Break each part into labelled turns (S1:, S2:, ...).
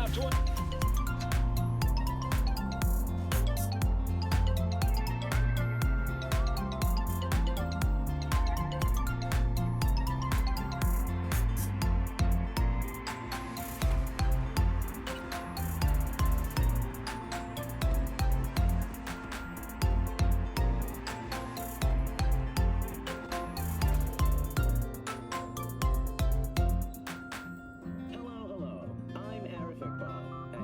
S1: about to...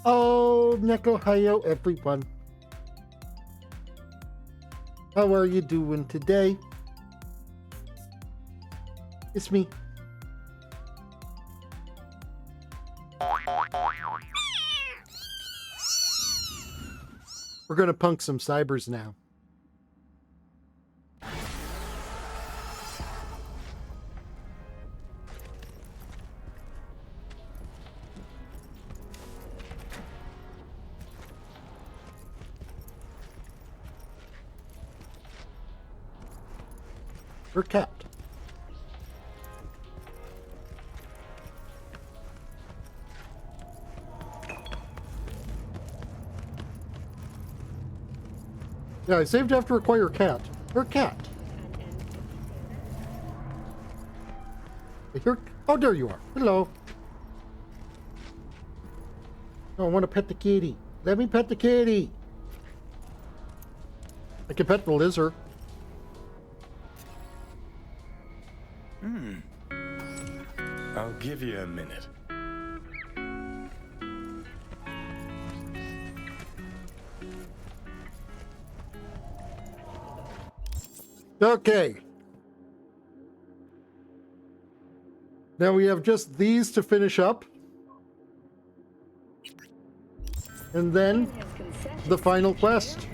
S1: Oh, Nekohayo, everyone. How are you doing today? It's me. We're gonna punk some cybers now. We're capped. Yeah, I saved after acquire cat. We're cat. Here. Oh, there you are. Hello. Oh, I want to pet the kitty. Let me pet the kitty. I can pet the lizard.
S2: I'll give you a minute.
S1: Okay. Now we have just these to finish up. And then the final quest.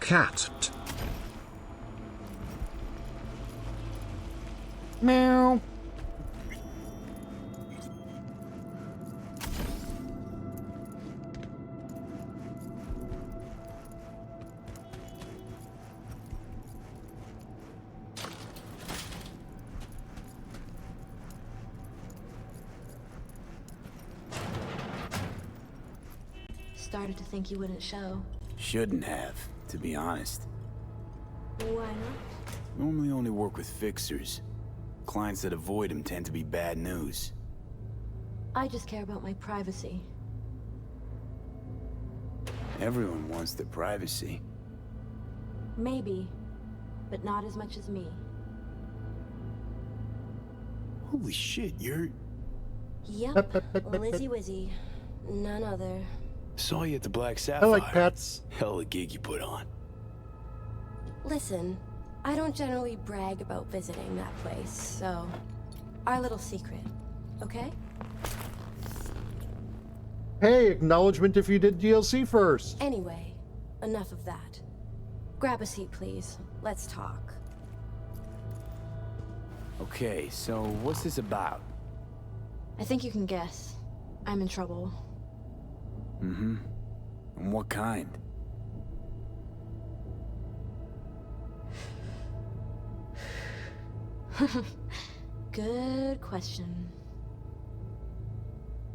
S3: Cat.
S1: Meow.
S4: Started to think you wouldn't show.
S5: Shouldn't have, to be honest.
S4: Why not?
S5: Normally only work with fixers. Clients that avoid him tend to be bad news.
S4: I just care about my privacy.
S5: Everyone wants their privacy.
S4: Maybe, but not as much as me.
S5: Holy shit, you're...
S4: Yep, Lizzie Wizzy. None other.
S5: Saw you at the Black
S1: I
S5: Sapphire.
S1: like pets.
S5: Hell of a gig you put on.
S4: Listen, I don't generally brag about visiting that place, so... Our little secret, okay?
S1: Hey, acknowledgement if you did DLC first.
S4: Anyway, enough of that. Grab a seat, please. Let's talk.
S5: Okay, so what's this about?
S4: I think you can guess. I'm in trouble.
S5: Mm-hmm. And what kind?
S4: Good question.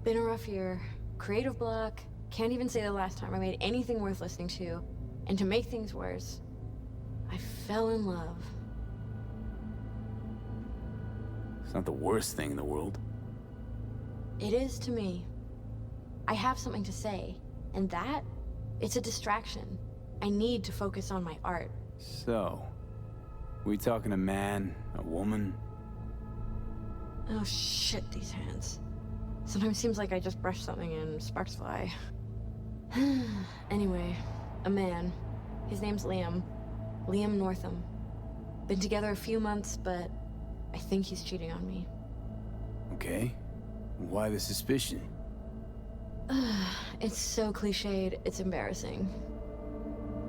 S4: Been a rough year. Creative block. Can't even say the last time I made anything worth listening to. And to make things worse, I fell in love.
S5: It's not the worst thing in the world.
S4: It is to me. I have something to say, and that, it's a distraction. I need to focus on my art.
S5: So, we talking a man, a woman?
S4: Oh shit, these hands. Sometimes seems like I just brush something and sparks fly. Anyway, a man. His name's Liam. Liam Northam. Been together a few months, but I think he's cheating on me.
S5: Okay. Why the suspicion?
S4: It's so cliched, it's embarrassing.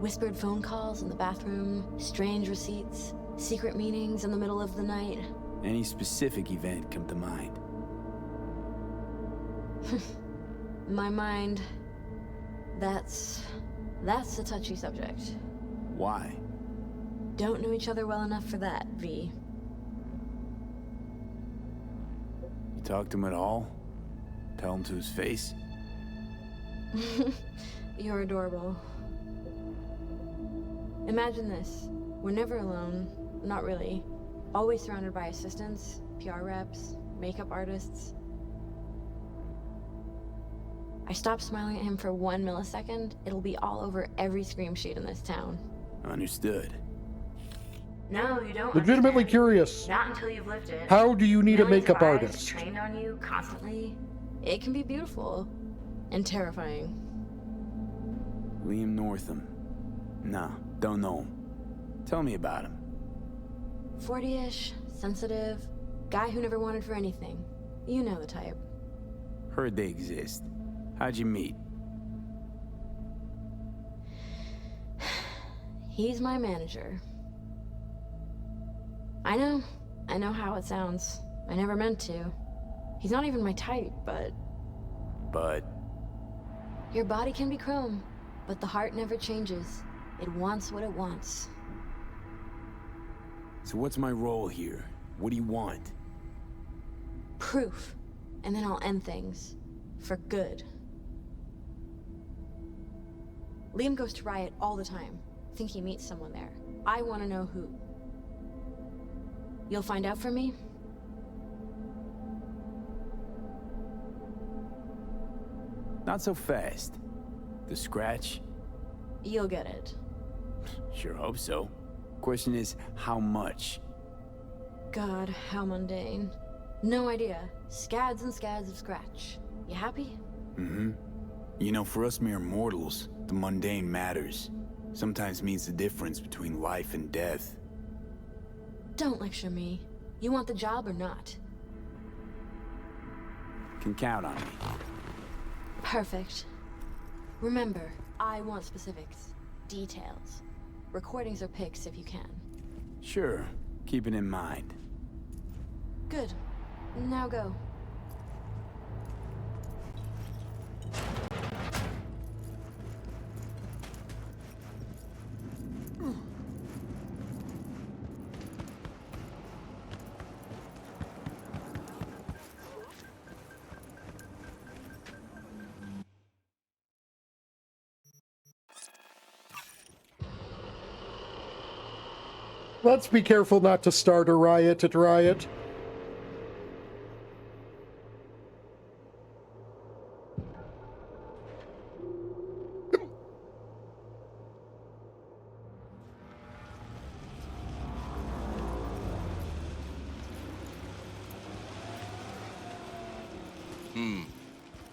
S4: Whispered phone calls in the bathroom, strange receipts, secret meetings in the middle of the night.
S5: Any specific event come to mind?
S4: My mind, that's a touchy subject.
S5: Why?
S4: Don't know each other well enough for that, V.
S5: You talk to him at all? Tell him to his face?
S4: You're adorable. Imagine this. We're never alone. Not really. Always surrounded by assistants, PR reps, makeup artists. I stop smiling at him for 1 millisecond, it'll be all over every scream sheet in this town.
S5: Understood.
S4: No, you don't.
S1: Legitimately
S4: understand.
S1: curious.
S4: Not until you've lived it.
S1: How do you need a
S4: Millions
S1: makeup
S4: of eyes
S1: artist?
S4: trained on you constantly. It can be beautiful and terrifying.
S5: Liam Northam. Nah, don't know him. Tell me about him.
S4: 40-ish, sensitive, guy who never wanted for anything. You know the type.
S5: Heard they exist. How'd you meet?
S4: He's my manager. I know how it sounds. I never meant to. He's not even my type, but...
S5: But...
S4: Your body can be chrome, but the heart never changes. It wants what it wants.
S5: So what's my role here? What do you want?
S4: Proof. And then I'll end things. For good. Liam goes to Riot all the time. Think he meets someone there. I want to know who. You'll find out for me?
S5: Not so fast. The scratch?
S4: You'll get it.
S5: Sure hope so. Question is, how much?
S4: God, how mundane. No idea. Scads and scads of scratch. You happy?
S5: Mm-hmm. You know, for us mere mortals, the mundane matters. Sometimes means the difference between life and death.
S4: Don't lecture me. You want the job or not?
S5: Can count on me.
S4: Perfect. Remember, I want specifics. Details. Recordings or pics if you can.
S5: Sure. Keep it in mind.
S4: Good. Now go.
S1: Let's be careful not to start a riot at Riot.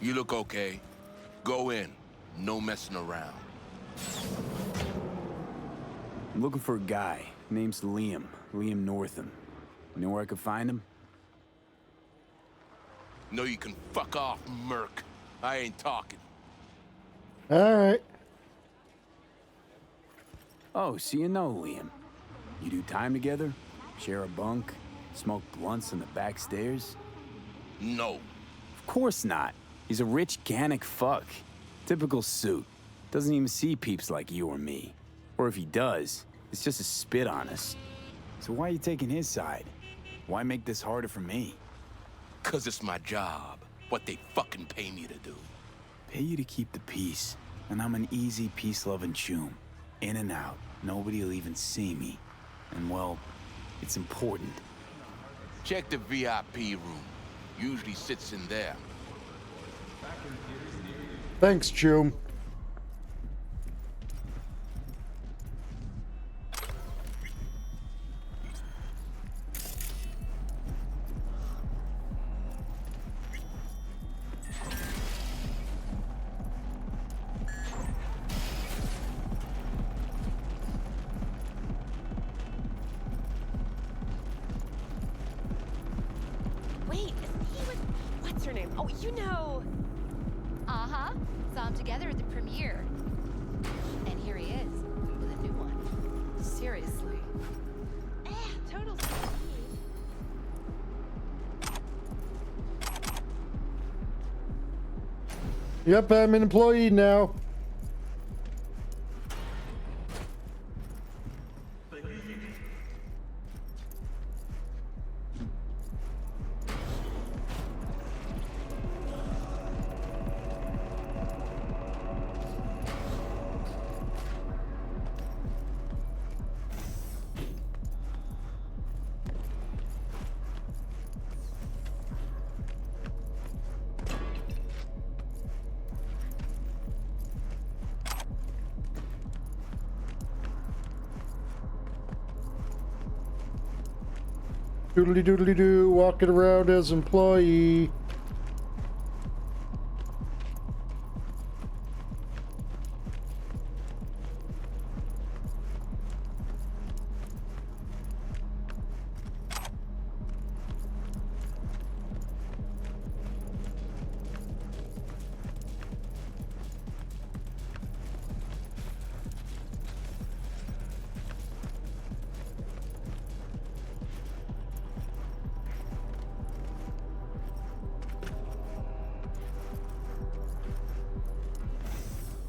S6: You look okay. Go in. No messing around.
S5: I'm looking for a guy. Name's Liam. Liam Northam. You know where I could find him?
S6: No, you can fuck off, Merc. I ain't talking.
S1: All right.
S5: Oh, so you know Liam. You do time together? Share a bunk? Smoke blunts in the back stairs?
S6: No.
S5: Of course not. He's a rich, Gannic fuck. Typical suit. Doesn't even see peeps like you or me. Or if he does, it's just a spit on us. So why are you taking his side? Why make this harder for me?
S6: 'Cause it's my job. What they fucking pay me to do.
S5: Pay you to keep the peace. And I'm an easy, peace-loving choom. In and out. Nobody'll even see me. And well, it's important.
S6: Check the VIP room. Usually sits in there.
S1: Thanks, Joom.
S7: Wait, isn't he with... What's her name? Oh, you know...
S8: Uh-huh. Saw him together at the premiere. And here he is, with a new one.
S7: Seriously. Total...
S1: Yep, I'm an employee now. Doodly doodly doo, walking around as employee.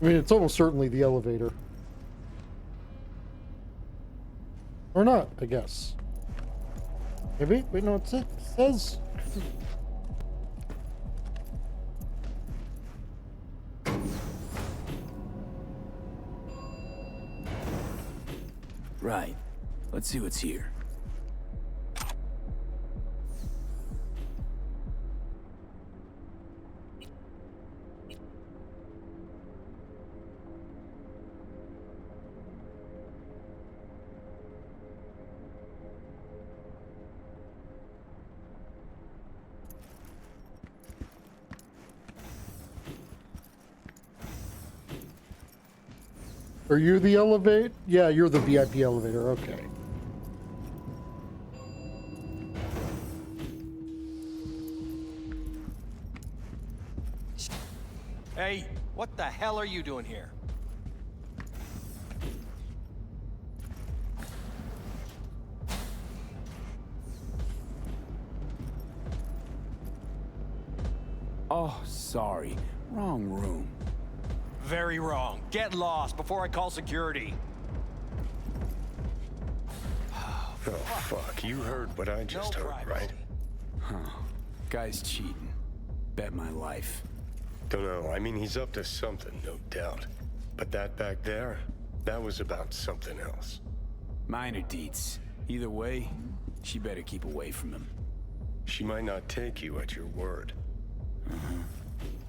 S1: I mean, it's almost certainly the elevator. Or not, I guess. Maybe? Wait, no, it says...
S5: Right. Let's see what's here.
S1: Are you the elevate? Yeah, you're the VIP elevator. Okay.
S9: Hey, what the hell are you doing here?
S5: Oh, sorry. Wrong room.
S9: Very wrong. Get lost before I call security.
S2: Oh, fuck. You heard what I just
S9: No
S2: heard,
S9: privacy.
S2: right?
S5: Huh. Guy's cheating. Bet my life.
S2: Don't know. I mean, he's up to something, no doubt. But that back there, that was about something else.
S5: Minor deets. Either way, she better keep away from him.
S2: She might not take you at your word.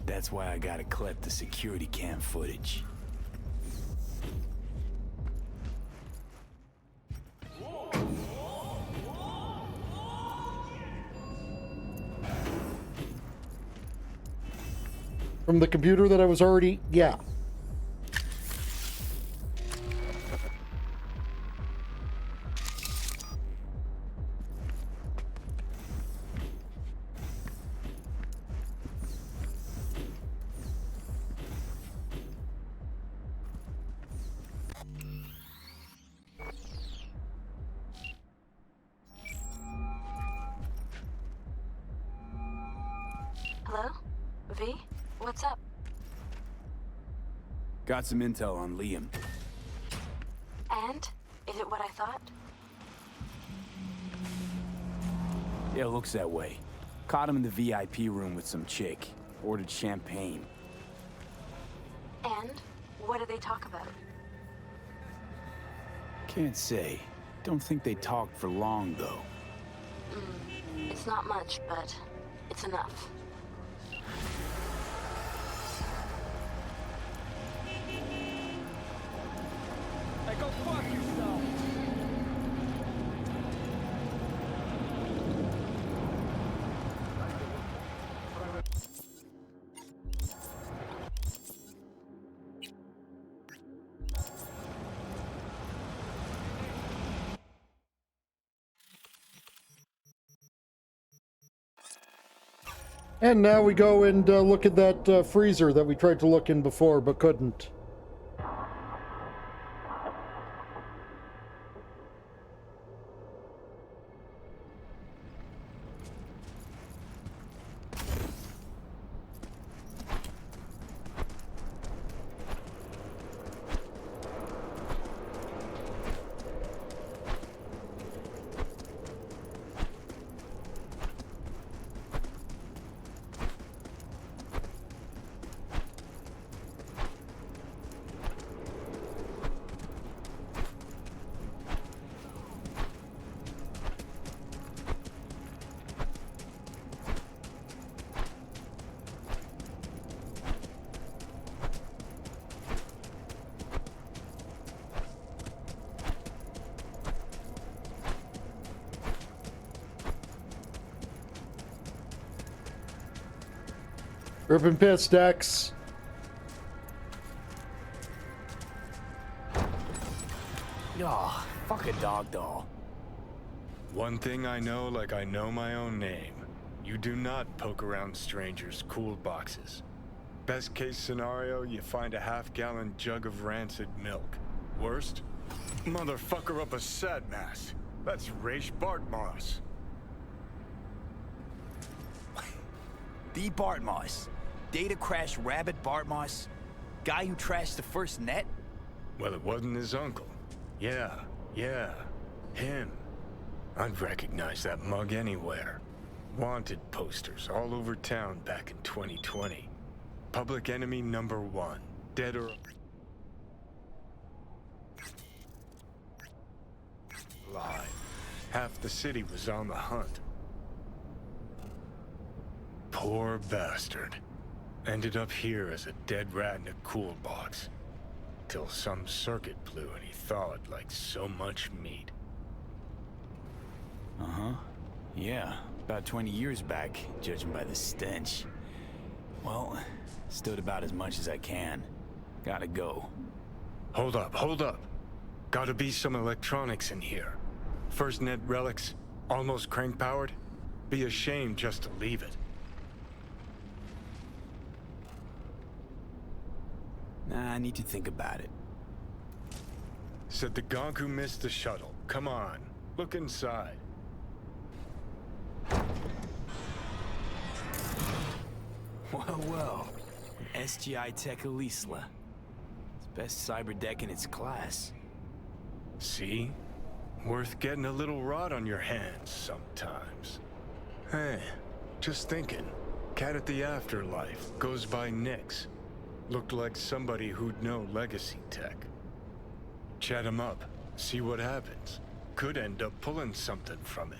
S5: That's why I gotta collect the security cam footage.
S1: From the computer that I was already... Yeah.
S4: Hello? V? What's up?
S5: Got some intel on Liam.
S4: And? Is it what I thought?
S5: Yeah, looks that way. Caught him in the VIP room with some chick. Ordered champagne.
S4: And? What did they talk about?
S5: Can't say. Don't think they talked for long, though.
S4: It's not much, but it's enough.
S9: Hey, go fuck yourself!
S1: And now we go and look at that freezer that we tried to look in before but couldn't. Ripping piss, Dex.
S5: Oh, fuck a dog doll.
S2: One thing I know like I know my own name. You do not poke around strangers' cool boxes. Best case scenario, you find a half-gallon jug of rancid milk. Worst? Motherfucker up a sad mast. That's Raish Bartmoss.
S5: The Bartmoss. Data crash rabbit Bartmoss. Guy who trashed the first net?
S2: Well, it wasn't his uncle. Yeah, him. I'd recognize that mug anywhere. Wanted posters all over town back in 2020. Public enemy number 1. Dead or alive. Half the city was on the hunt. Poor bastard. Ended up here as a dead rat in a cool box. Till some circuit blew and he thawed like so much meat.
S5: Uh-huh. Yeah, about 20 years back, judging by the stench. Well, stood about as much as I can. Gotta go.
S2: Hold up. Gotta be some electronics in here. First net relics, almost crank-powered. Be a shame just to leave it.
S5: Nah, I need to think about it.
S2: Said the gonk who missed the shuttle. Come on, look inside.
S5: Well. SGI Tech Elisla. It's best cyber deck in its class.
S2: See? Worth getting a little rot on your hands sometimes. Hey, just thinking. Cat at the Afterlife goes by Nix. Looked like somebody who'd know legacy tech. Chat him up, see what happens. Could end up pulling something from it.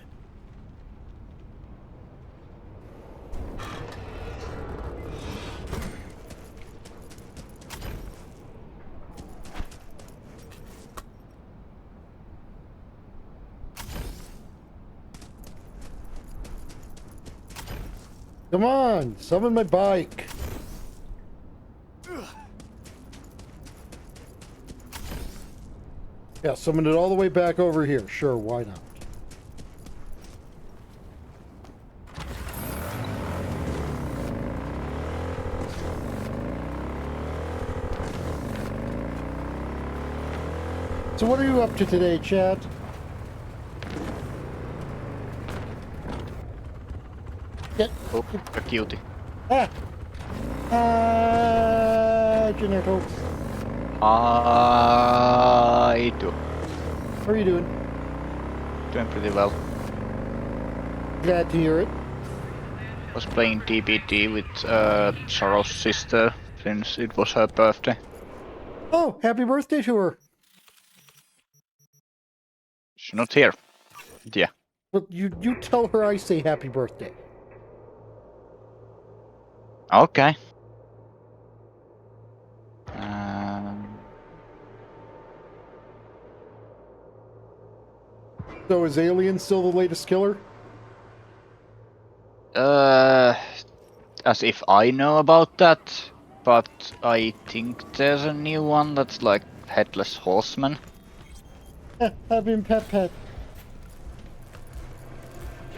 S1: Come on, summon my bike. Yeah, summon it all the way back over here. Sure, why not? So what are you up to today, Chad? Get
S10: Oh, a cutie.
S1: Genetto.
S10: I do.
S1: How are you doing?
S10: Doing pretty well.
S1: Glad to hear it.
S10: Was playing DBD with Sorrow's sister since it was her birthday.
S1: Oh, happy birthday to her.
S10: She's not here. Yeah.
S1: But you tell her I say happy birthday.
S10: Okay.
S1: So is Alien still the latest killer?
S10: As if I know about that, but I think there's a new one that's like Headless Horseman.
S1: I've been pet.
S10: I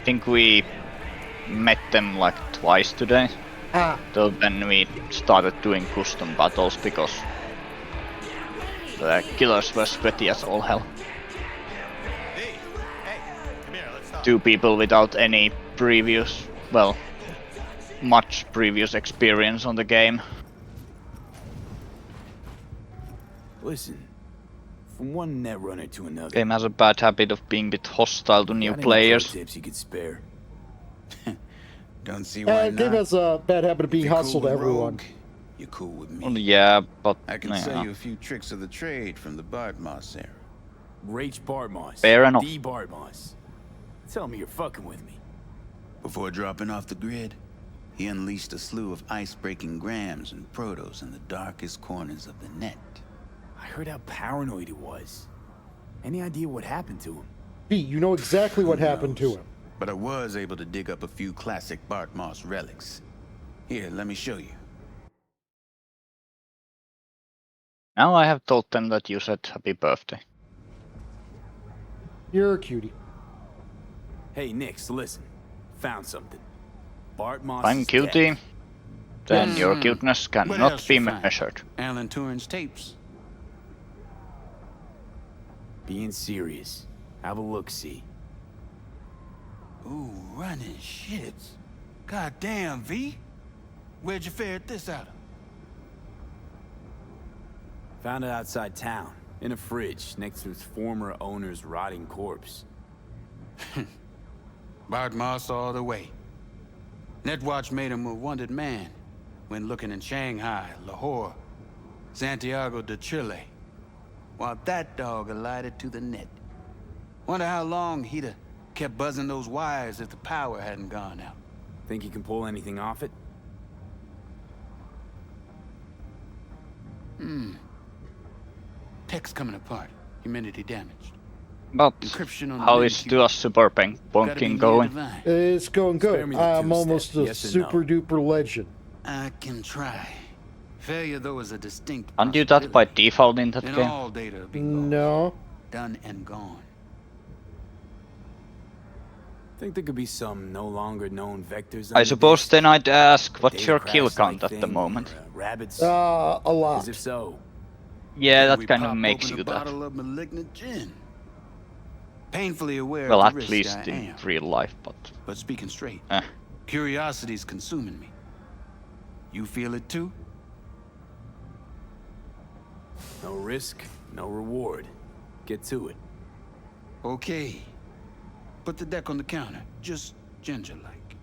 S10: think we met them like twice today. Though then we started doing custom battles because the killers were sweaty as all hell. Two people without any previous, well, much previous experience on the game.
S5: Listen, from one netrunner to another.
S10: Game has a bad habit of being a bit hostile to new
S5: Got any
S10: players.
S5: pro tips you could spare?
S11: Don't see why
S1: Game
S11: not.
S1: has a bad habit of being
S11: If you're
S1: hostile
S11: cool
S1: to
S11: with
S1: everyone.
S11: Rogue, you're cool with me.
S10: Well, yeah, but
S11: I can
S10: yeah.
S11: sell you a few tricks of the trade from the Bartmoss era.
S5: Rach Bartmoss.
S10: Fair enough.
S5: D Bartmoss. Tell me you're fucking with me.
S11: Before dropping off the grid, he unleashed a slew of ice-breaking grams and protos in the darkest corners of the net.
S5: I heard how paranoid he was. Any idea what happened to him?
S1: Pete, you know exactly what
S11: Who
S1: happened to
S11: knows?
S1: him.
S11: But I was able to dig up a few classic Bartmoss relics. Here, let me show you.
S10: Now I have told them that you said happy birthday.
S1: You're a cutie.
S5: Hey, Nix, listen. Found something. Bart Moss
S10: I'm
S5: is
S10: cutie.
S5: dead.
S10: Then your cuteness
S11: What
S10: cannot
S11: else
S10: be
S11: you find?
S10: measured.
S11: Alan Turing's tapes.
S5: Being serious. Have a look-see.
S11: Ooh, running shits. God damn, V. Where'd you ferret this out of?
S5: Found it outside town, in a fridge, next to its former owner's rotting corpse.
S11: Bart Moss all the way. Netwatch made him a wanted man when looking in Shanghai, Lahore, Santiago de Chile. While that dog alighted to the net. Wonder how long he'd have kept buzzing those wires if the power hadn't gone out.
S5: Think you can pull anything off it?
S11: Tech's coming apart. Humidity damaged.
S10: But
S11: Encryption on the
S10: how
S11: main
S10: is
S11: queue.
S10: the Cyberpunk
S11: Gotta be
S10: bunking
S11: near
S10: going?
S11: divine.
S1: It's going
S5: Spare
S1: good.
S5: me the
S1: I'm
S5: two-step,
S1: almost a
S5: yes or no?
S1: super duper legend.
S11: I can try. Failure, though, is a distinct
S10: Aren't you that by
S11: possibility.
S10: default in that
S11: And
S10: game?
S11: all data will be lost.
S1: No.
S11: Done and gone.
S5: Think there could be some no longer known vectors.
S10: I
S5: under
S10: suppose
S5: this?
S10: then I'd ask, what's
S5: Data
S10: your kill
S5: crash-like
S10: count at the
S5: thing,
S10: moment?
S5: or, rabbits?
S1: A lot.
S5: As if so.
S10: Yeah,
S11: Think
S10: that
S11: we
S10: kind of
S11: pop
S10: makes
S11: open
S10: you
S11: a
S10: that.
S11: bottle of malignant gin. Painfully aware
S10: Well,
S11: of
S10: at
S11: the risk
S10: least
S11: I
S10: in
S11: am.
S10: real life, but...
S11: But speaking straight,
S10: Eh.
S11: curiosity's consuming me. You feel it too?
S5: No risk, no reward. Get to it.
S11: Okay. Put the deck on the counter, just ginger-like.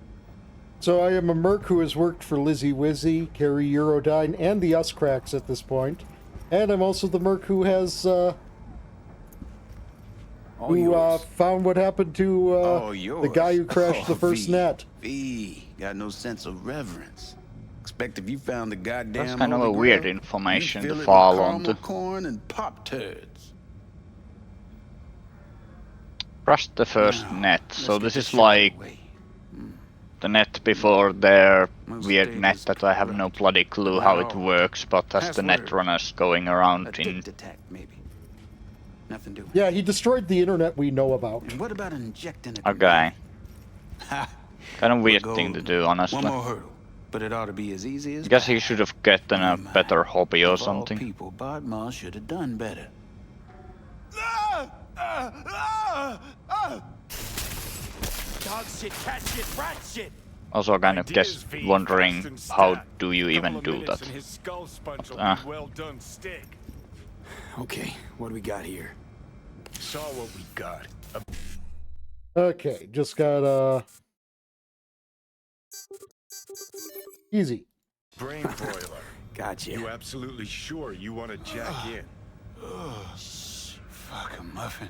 S1: So I am a merc who has worked for Lizzie Wizzy, Carrie Eurodyne, and the Uscracks at this point. And I'm also the merc who has,
S5: All yours.
S1: found what happened to, the guy who crashed the first
S11: V.
S1: net.
S11: V, got no sense of reverence. Expect if you found the goddamn
S10: That's kind of a
S11: Holy
S10: weird
S11: Grail,
S10: information
S11: you'd
S10: to
S11: fill it
S10: fall
S11: with
S10: onto.
S11: caramel corn and pop turds.
S10: Crushed the first
S11: Now,
S10: net,
S11: let's
S10: so
S11: get
S10: this
S11: this
S10: is
S11: shit
S10: like
S11: away.
S10: the net before their
S11: Most
S10: weird
S11: data's
S10: net that I have no
S11: corrupt,
S10: bloody clue
S11: but
S10: how
S11: not
S10: it
S11: all.
S10: works, but as the net
S11: Password.
S10: runners going around
S11: A
S10: in...
S11: tick attack, maybe. Nothing doing.
S1: Yeah, he destroyed the internet we know about.
S11: And what about injecting a
S10: Okay.
S11: Ha!
S10: Kind of
S11: We're
S10: weird thing to
S11: golden.
S10: do, honestly.
S11: One more hurdle, but it ought to be as easy as
S10: I guess he
S11: pie.
S10: should have gotten a
S11: My,
S10: better hobby or
S11: of all
S10: something.
S11: people, Bart Moss should have done better.
S9: Dog shit, cat shit, rat shit.
S10: Also kind of
S2: Ideas,
S10: guess
S2: V,
S10: wondering
S2: fast and
S10: how
S2: stat.
S10: do you
S2: Couple
S10: even
S2: of
S10: do
S2: minutes
S10: that.
S2: and his skull sponge will
S10: Ah.
S2: be well done stick.
S5: Okay, what do we got here?
S2: Saw what we got.
S1: Okay, just got, easy.
S2: Brain broiler.
S5: Gotcha.
S2: You absolutely sure you want to jack in?
S11: Fuck a muffin.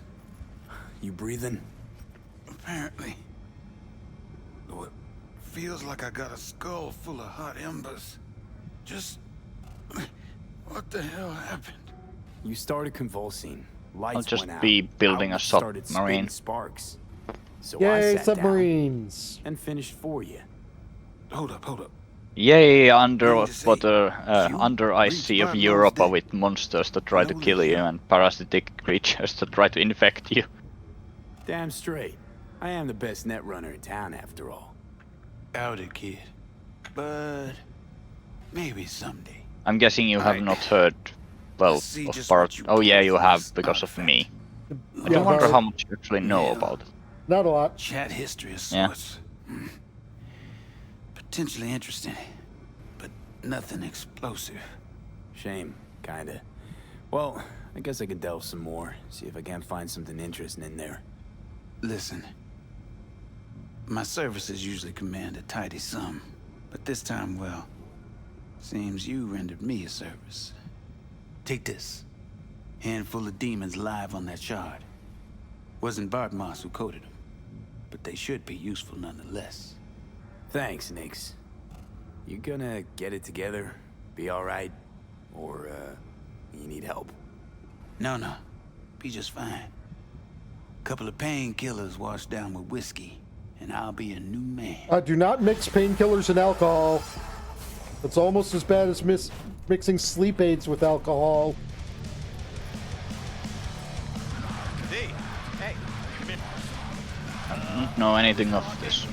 S5: You breathing?
S11: Apparently. Though it feels like I got a skull full of hot embers. Just... What the hell happened?
S5: You started convulsing. Lights
S10: I'll just
S5: went out.
S10: be building a
S5: Outlets started
S10: submarine.
S5: spitting sparks. So I
S1: Yay,
S5: sat down
S1: submarines!
S5: and finished for you.
S11: Hold up.
S10: Yay,
S11: Meaning
S10: underwater,
S11: to say, you
S10: under ice sea
S11: reached
S10: of
S11: Bart Moss'
S10: Europa
S11: deck.
S10: with monsters that try to
S11: No
S10: kill you
S11: listen.
S10: and parasitic creatures that try to infect you.
S5: Damn straight. I am the best net runner in town after all.
S11: Doubt it, kid. But... maybe someday.
S10: I'm guessing you have
S11: Alright.
S10: not heard, well,
S11: Let's see
S10: of
S11: just
S10: part...
S11: what you
S10: Oh yeah,
S11: pull
S10: you
S11: from
S10: have
S11: this
S10: because of
S11: artifact.
S10: me. I
S1: Yeah,
S10: do wonder
S1: about-
S10: how much you actually know
S11: Yeah.
S10: about it.
S1: Not a lot.
S11: Chat history of
S10: Yeah.
S11: sorts. Potentially interesting. But nothing explosive.
S5: Shame, kinda. Well, I guess I could delve some more, see if I can't find something interesting in there.
S11: Listen. My services usually command a tidy sum. But this time, well... seems you rendered me a service. Take this. Handful of demons live on that shard. Wasn't Bart Moss who coded them. But they should be useful nonetheless.
S5: Thanks, Nix. You gonna get it together? Be alright? Or, you need help?
S11: No. Be just fine. Couple of painkillers washed down with whiskey, and I'll be a new man.
S1: Do not mix painkillers and alcohol. It's almost as bad as mixing sleep aids with alcohol.
S9: V, hey, come in.
S10: I don't know anything of this.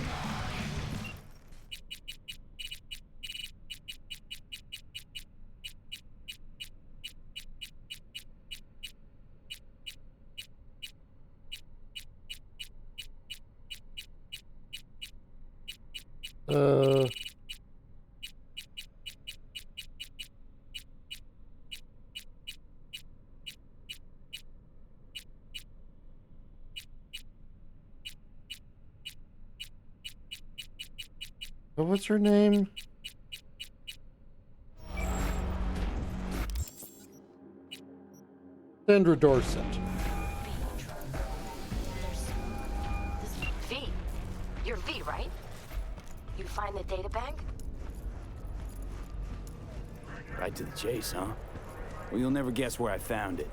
S1: What's her name? Sandra Dorset.
S12: V. You're V, right? You find the data bank?
S5: Right to the chase, huh? Well, you'll never guess where I found it.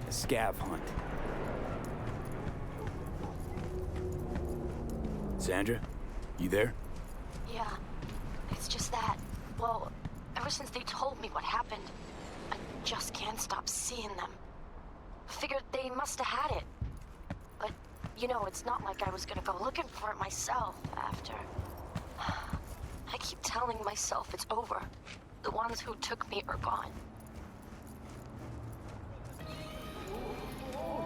S5: A scav hunt. Sandra, you there?
S12: Yeah. It's just that, well, ever since they told me what happened, I just can't stop seeing them. Figured they must have had it. But, you know, it's not like I was gonna go looking for it myself after. I keep telling myself it's over. The ones who took me are gone.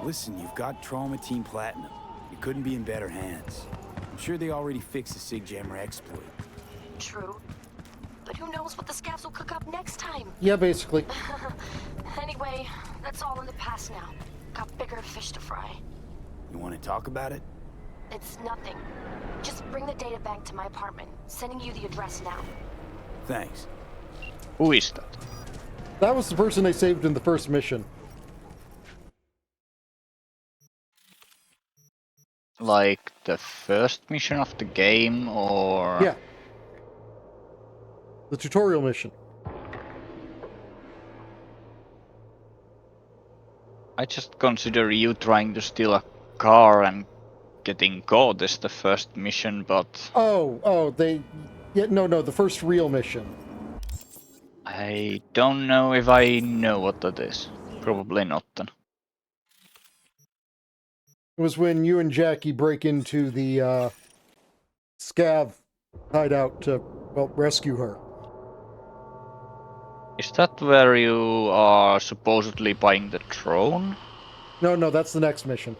S5: Listen, you've got Trauma Team Platinum. You couldn't be in better hands. I'm sure they already fixed the Sig Jammer exploit.
S12: True. But who knows what the scavs will cook up next time?
S1: Yeah, basically.
S12: Anyway, that's all in the past now. Got bigger fish to fry.
S5: You want to talk about it?
S12: It's nothing. Just bring the data bank to my apartment. Sending you the address now.
S5: Thanks.
S10: Who is that?
S1: That was the person I saved in the first mission.
S10: Like the first mission of the game, or...
S1: Yeah. The tutorial mission.
S10: I just consider you trying to steal a car and getting caught is the first mission, but...
S1: Yeah, no, the first real mission.
S10: I don't know if I know what that is. Probably not then.
S1: It was when you and Jackie break into the scav hideout to, well, rescue her.
S10: Is that where you are supposedly buying the drone?
S1: No, that's the next mission.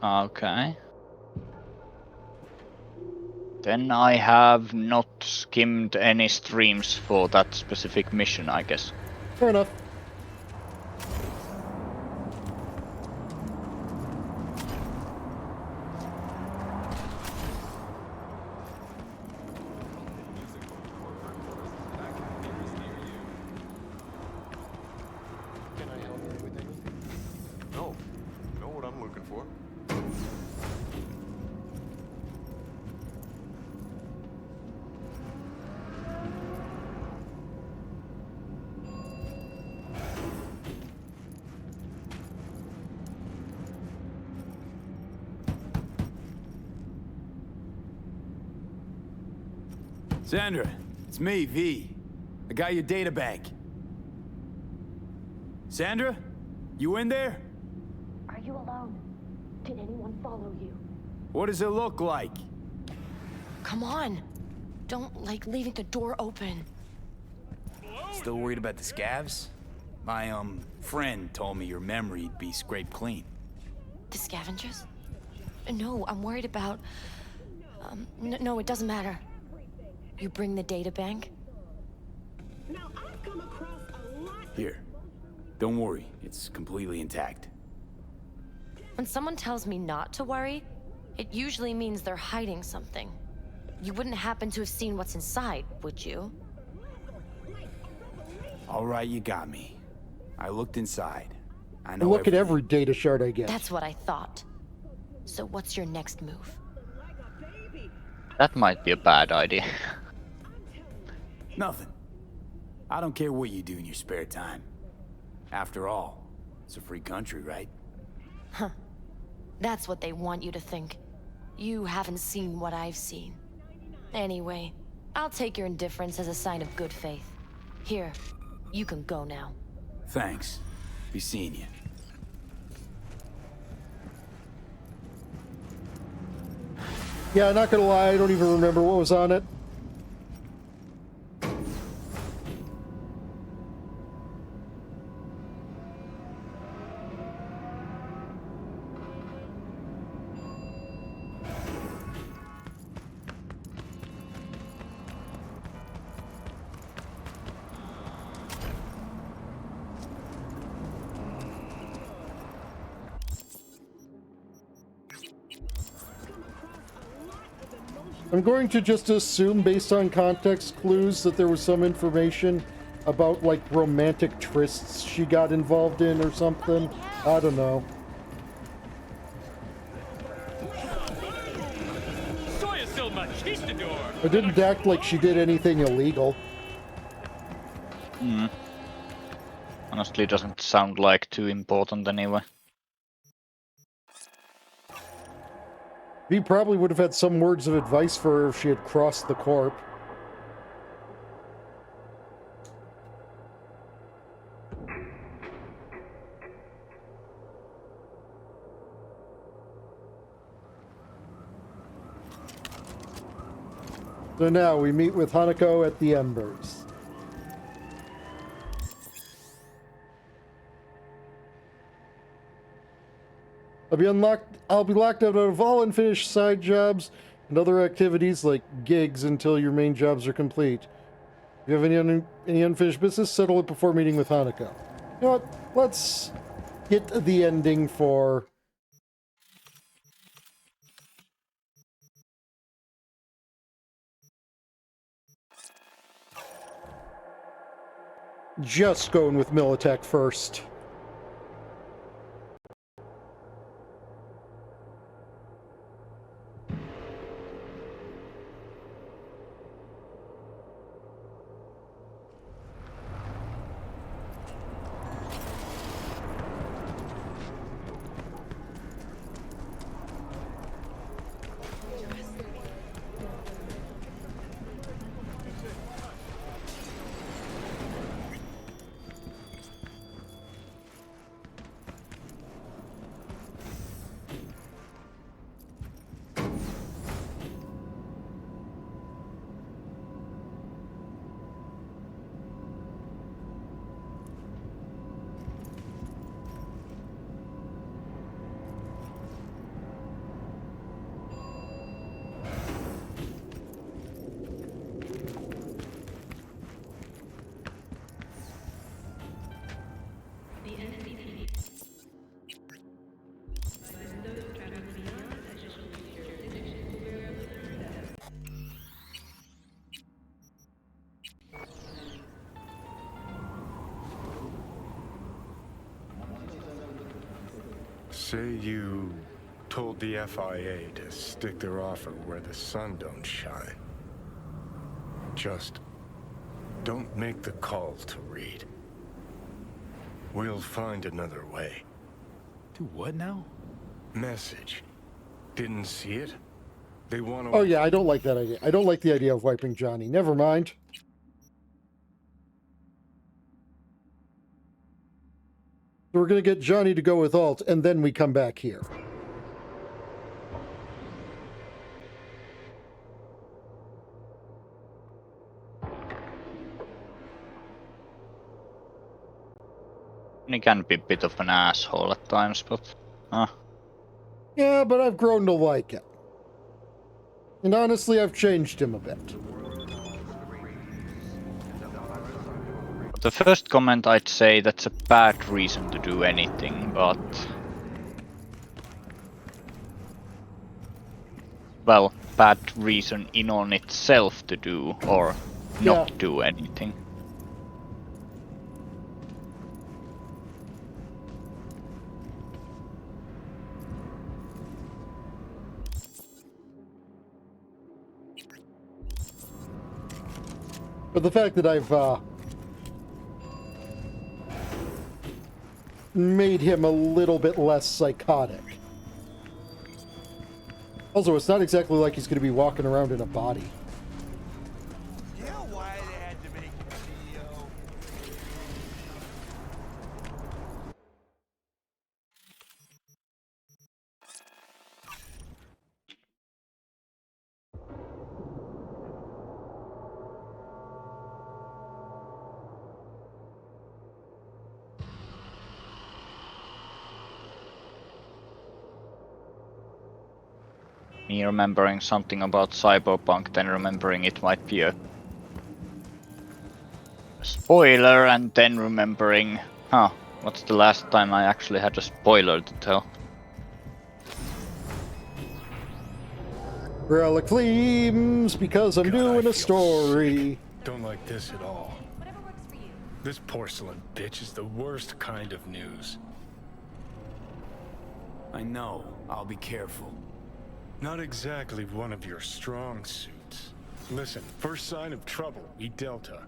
S10: Okay. Then I have not skimmed any streams for that specific mission, I guess.
S1: Fair enough.
S2: No. Know what I'm looking for.
S5: Sandra, it's me, V. I got your data bank. Sandra? You in there?
S12: Are you alone? Did anyone follow you?
S5: What does it look like?
S12: Come on. Don't like leaving the door open.
S5: Still worried about the scavs? My, friend told me your memory'd be scraped clean.
S12: The scavengers? No, I'm worried about... no, it doesn't matter. You bring the data bank?
S5: Here. Don't worry, it's completely intact.
S12: When someone tells me not to worry, it usually means they're hiding something. You wouldn't happen to have seen what's inside, would you?
S5: All right, you got me. I looked inside. I know
S1: Look at
S5: everything.
S1: every data shard I get.
S12: That's what I thought. So what's your next move?
S10: That might be a bad idea.
S5: Nothing. I don't care what you do in your spare time. After all, it's a free country, right?
S12: Huh. That's what they want you to think. You haven't seen what I've seen. Anyway, I'll take your indifference as a sign of good faith. Here, you can go now.
S5: Thanks. Be seeing you.
S1: Yeah, not gonna lie, I don't even remember what was on it. I'm going to just assume, based on context clues, that there was some information about, like, romantic trysts she got involved in or something. I don't know. I didn't act like she did anything illegal.
S10: Honestly, doesn't sound like too important anyway.
S1: He probably would have had some words of advice for her if she had crossed the corp. So now we meet with Hanako at the Embers. I'll be locked out of all unfinished side jobs and other activities like gigs until your main jobs are complete. If you have any unfinished business, settle it before meeting with Hanako. You know what? Let's get the ending for just going with Militech first.
S2: Say you told the FIA to stick their offer where the sun don't shine. Just don't make the call to Reed. We'll find another way.
S5: Do what now?
S2: Message. Didn't see it? They want to...
S1: Oh yeah, I don't like that idea. I don't like the idea of wiping Johnny. Never mind. So we're going to get Johnny to go with Alt, and then we come back here.
S10: He can be a bit of an asshole at times, but...
S1: Yeah, but I've grown to like him. And honestly, I've changed him a bit.
S10: The first comment, I'd say that's a bad reason to do anything, but... Well, bad reason in on itself to do, or not do anything.
S1: But the fact that I've made him a little bit less psychotic. Also, it's not exactly like he's going to be walking around in a body.
S10: me remembering something about Cyberpunk, then remembering it might be a spoiler, and then remembering, huh, what's the last time I actually had a spoiler to tell?
S1: Relic Fleems, because I'm
S2: God, I
S1: doing
S2: feel
S1: a story.
S2: sick. Don't like this at all.
S8: Whatever works for you.
S2: This porcelain bitch is the worst kind of news.
S5: I know. I'll be careful.
S2: Not exactly one of your strong suits. Listen, first sign of trouble, eat Delta.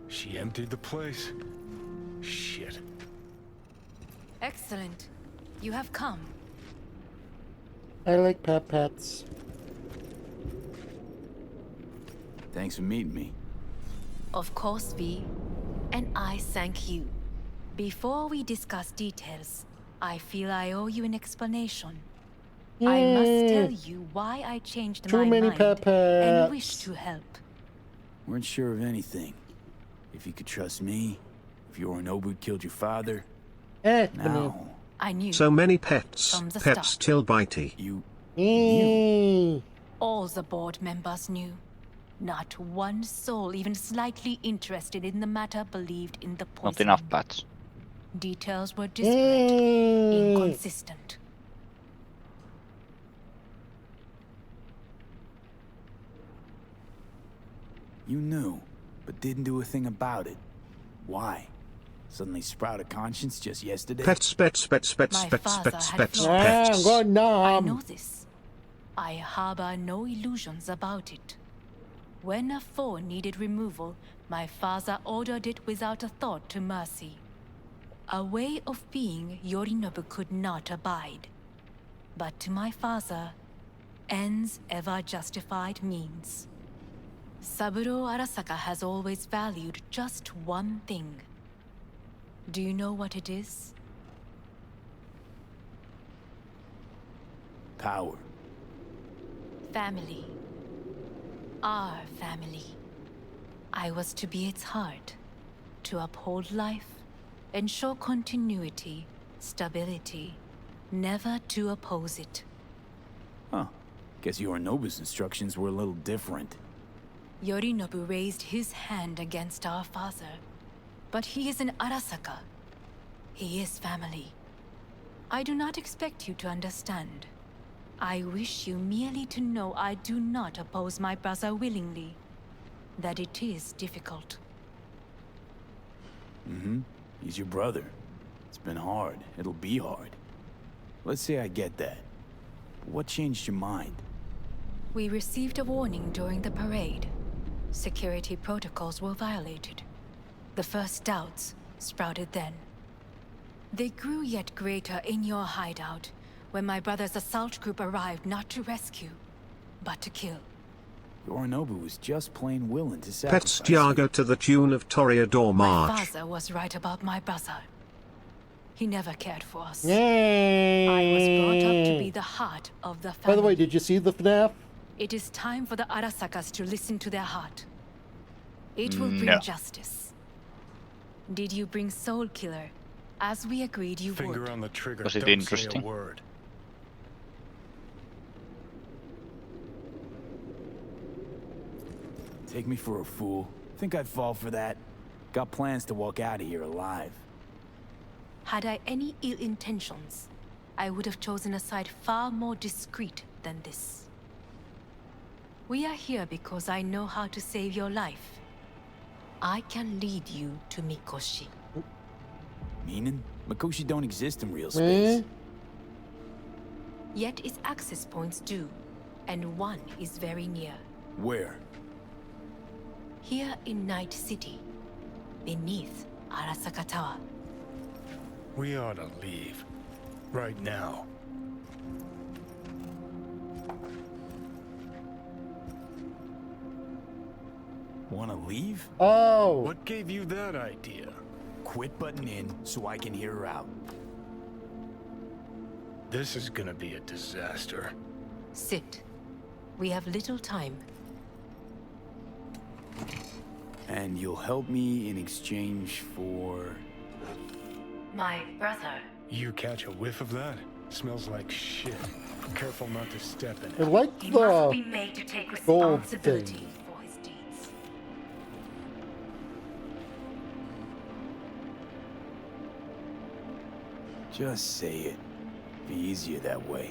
S2: She emptied the place. Shit.
S8: Excellent. You have come.
S1: I like pets.
S5: Thanks for meeting me.
S8: Of course, V. And I thank you. Before we discuss details, I feel I owe you an explanation. I must tell you why I changed my mind and wish to help.
S5: Weren't sure of anything. If you could trust me, if Yorinobu killed your father. Now,
S8: I knew.
S3: So many pets.
S8: From the
S3: Pets
S8: start.
S3: till bitey.
S5: You
S8: All the board members knew. Not one soul even slightly interested in the matter believed in the poison.
S10: Not enough bats.
S8: Details were disparate, inconsistent.
S5: You knew, but didn't do a thing about it. Why? Suddenly sprout a conscience just yesterday?
S3: Pets.
S8: My
S3: Pets.
S8: father had I know this. I harbor no illusions about it. When a foe needed removal, my father ordered it without a thought to mercy. A way of being Yorinobu could not abide. But to my father, ends ever justified means. Saburo Arasaka has always valued just one thing. Do you know what it is?
S5: Power.
S8: Family. Our family. I was to be its heart, to uphold life, ensure continuity, stability, never to oppose it.
S5: Huh. Guess Yorinobu's instructions were a little different.
S8: Yorinobu raised his hand against our father, but he is an Arasaka. He is family. I do not expect you to understand. I wish you merely to know I do not oppose my brother willingly. That it is difficult.
S5: He's your brother. It's been hard. It'll be hard. Let's say I get that. What changed your mind?
S8: We received a warning during the parade. Security protocols were violated. The first doubts sprouted then. They grew yet greater in your hideout when my brother's assault group arrived not to rescue, but to kill.
S5: Yorinobu was just plain willing to sacrifice.
S3: Pets Tiago to the tune of Toreador
S8: My
S3: March.
S8: father was right about my brother. He never cared for us.
S1: Yay.
S8: I was brought up to be the heart of the family.
S1: By the way, did you see the FNAF?
S8: It is time for the Arasakas to listen to their heart. It will bring justice. Did you bring Soul Killer, as we agreed you
S2: Finger
S8: would?
S2: on the trigger.
S10: Was it
S2: Don't
S10: interesting?
S2: Say a word.
S5: Take me for a fool. Think I'd fall for that? Got plans to walk out of here alive.
S8: Had I any ill intentions, I would have chosen a side far more discreet than this. We are here because I know how to save your life. I can lead you to Mikoshi.
S5: Meaning? Mikoshi don't exist in real space.
S8: Yet its access points do, and one is very near.
S5: Where?
S8: Here in Night City, beneath Arasaka Tower.
S2: We ought to leave. Right now.
S5: Wanna leave?
S1: Oh!
S2: What gave you that idea?
S5: Quit butting in so I can hear her out.
S2: This is gonna be a disaster.
S8: Sit. We have little time.
S5: And you'll help me in exchange for...
S8: My brother.
S2: You catch a whiff of that? Smells like shit. Careful not to step in it.
S1: I like
S8: He must be
S1: the
S8: made to take
S1: gold
S8: responsibility
S1: thing.
S8: for his deeds.
S5: Just say it. Be easier that way.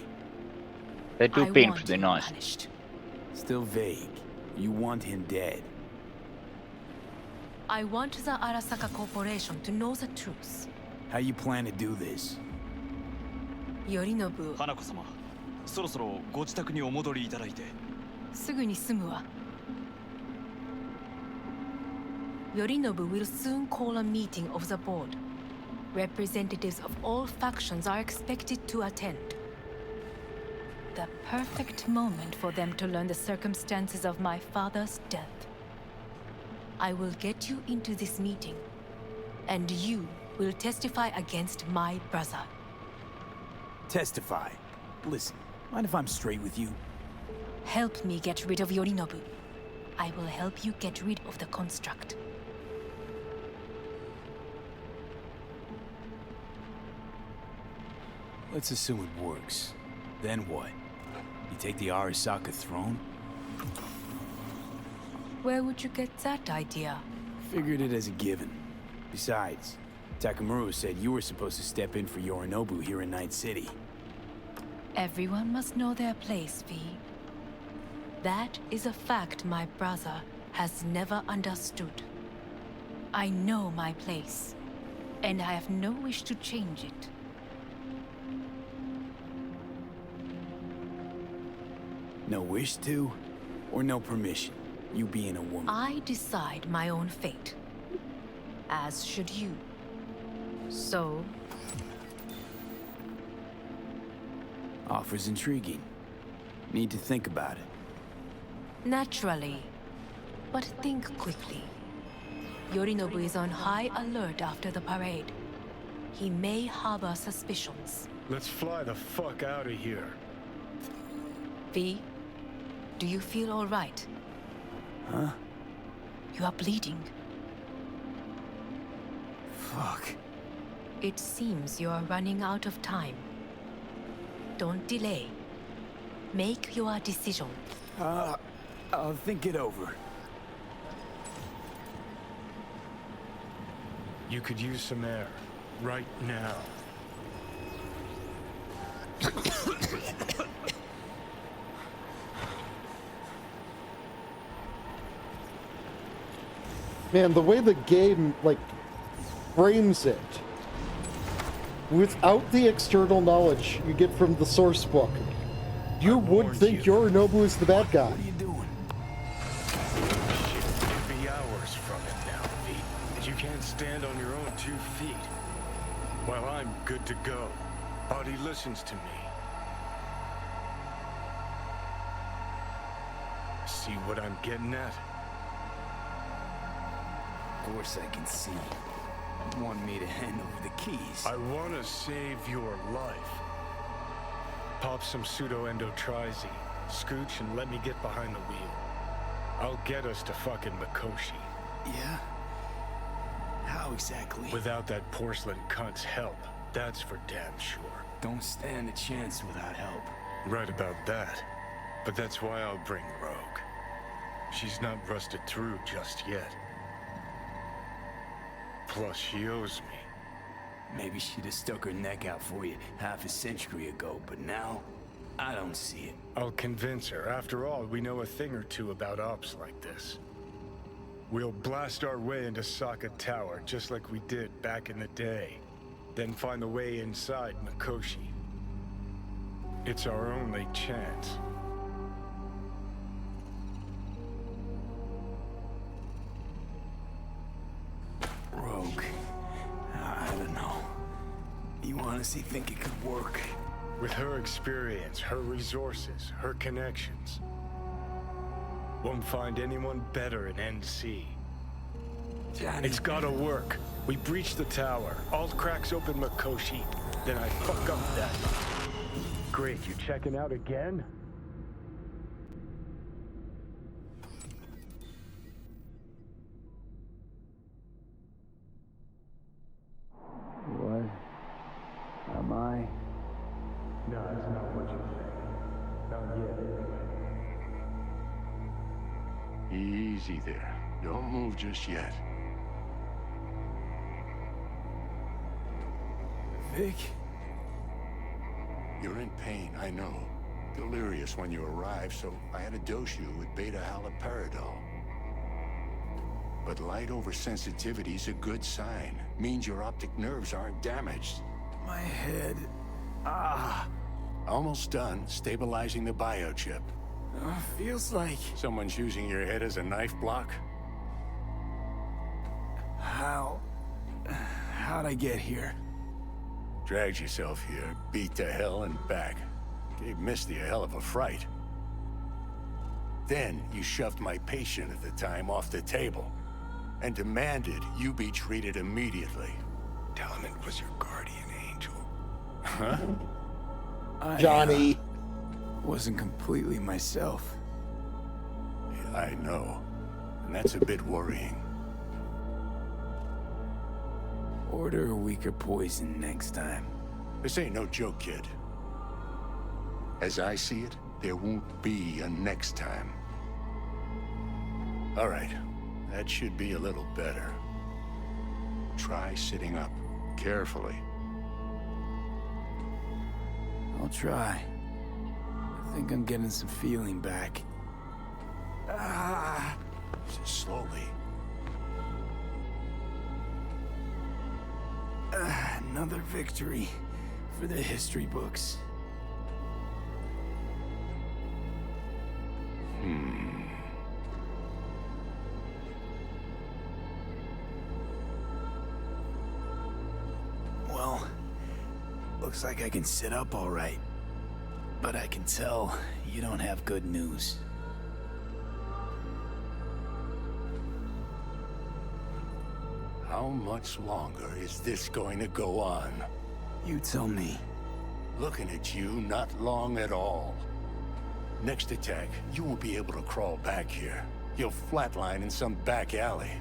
S10: They do
S8: I
S10: being
S8: want
S10: pretty
S8: him
S10: nice.
S8: punished.
S5: Still vague. You want him dead.
S8: I want the Arasaka Corporation to know the truth.
S5: How you plan to do this?
S8: Yorinobu,
S13: 花子様、そろそろご自宅にお戻りいただいて。
S8: すぐに済むわ。Yorinobu will soon call a meeting of the board. Representatives of all factions are expected to attend. The perfect moment for them to learn the circumstances of my father's death. I will get you into this meeting, and you will testify against my brother.
S5: Testify. Listen, mind if I'm straight with you?
S8: Help me get rid of Yorinobu. I will help you get rid of the construct.
S5: Let's assume it works. Then what? You take the Arasaka throne?
S8: Where would you get that idea?
S5: Figured it as a given. Besides, Takamura said you were supposed to step in for Yorinobu here in Night City.
S8: Everyone must know their place, V. That is a fact my brother has never understood. I know my place, and I have no wish to change it.
S5: No wish to, or no permission? You being a woman.
S8: I decide my own fate, as should you. So,
S5: Offer's intriguing. Need to think about it.
S8: naturally, but think quickly. Yorinobu is on high alert after the parade. He may harbor suspicions.
S2: Let's fly the fuck out of here.
S8: V, do you feel all right?
S5: Huh?
S8: You are bleeding.
S5: Fuck.
S8: It seems you are running out of time. Don't delay. Make your decision.
S5: I'll think it over.
S2: You could use some air. Right now.
S1: Man, the way the game, like, frames it, without the external knowledge you get from the source book, you would think Yorinobu is the bad guy.
S5: What are you doing?
S2: Shit could be hours from it now, V. And you can't stand on your own 2 feet. Well, I'm good to go. Body listens to me. See what I'm getting at?
S5: Of course I can see. You want me to hand over the keys.
S2: I want to save your life. Pop some pseudo-endotrizi, scooch, and let me get behind the wheel. I'll get us to fucking Mikoshi.
S5: Yeah? How exactly?
S2: Without that porcelain cunt's help. That's for damn sure.
S5: Don't stand a chance without help.
S2: Right about that. But that's why I'll bring Rogue. She's not rusted through just yet. Plus, she owes me.
S5: Maybe she'd have stuck her neck out for you half a century ago, but now, I don't see it.
S2: I'll convince her. After all, we know a thing or two about ops like this. We'll blast our way into Sokka Tower, just like we did back in the day. Then find the way inside Mikoshi. It's our only chance.
S5: Rogue. I don't know. You honestly think it could work?
S2: With her experience, her resources, her connections. Won't find anyone better in NC.
S5: Johnny.
S2: It's gotta work. We breach the tower. Alt cracks open Mikoshi. Then I fuck up that. Great, you checking out again?
S14: Easy there. Don't move just yet.
S6: Vic?
S14: You're in pain, I know. Delirious when you arrived, so I had to dose you with beta-haloperidol. But light oversensitivity's a good sign. Means your optic nerves aren't damaged.
S6: My head.
S14: Almost done stabilizing the biochip.
S6: Feels like...
S14: Someone's using your head as a knife block?
S6: How'd I get here?
S14: Dragged yourself here, beat to hell and back. Gave Misty a hell of a fright. Then you shoved my patient at the time off the table and demanded you be treated immediately.
S2: Tell him it was your guardian angel.
S14: Huh?
S1: Johnny.
S6: Wasn't completely myself.
S14: Yeah, I know. And that's a bit worrying.
S6: Order a weaker poison next time.
S14: This ain't no joke, kid. As I see it, there won't be a next time. All right, that should be a little better. Try sitting up, carefully.
S6: I'll try. I think I'm getting some feeling back.
S14: Just slowly.
S6: Another victory for the history books. Well, looks like I can sit up all right. But I can tell you don't have good news.
S14: How much longer is this going to go on?
S6: You tell me.
S14: Looking at you, not long at all. Next attack, you won't be able to crawl back here. You'll flatline in some back alley.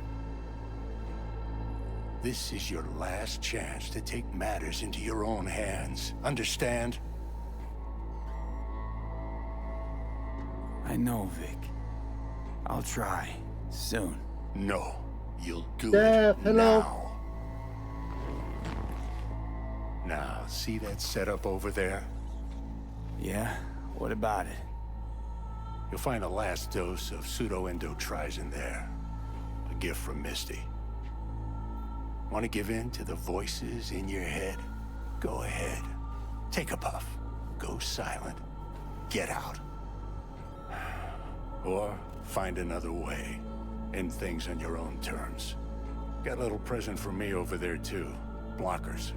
S14: This is your last chance to take matters into your own hands. Understand?
S6: I know, Vic. I'll try. Soon.
S14: No. You'll do
S1: Yeah,
S14: it
S1: hello.
S14: now. Now, see that setup over there?
S6: Yeah? What about it?
S14: You'll find a last dose of pseudo-endotrizin there. A gift from Misty. Want to give in to the voices in your head? Go ahead. Take a puff. Go silent. Get out. Or find another way. End things on your own terms. Got a little present for me over there too. Blockers.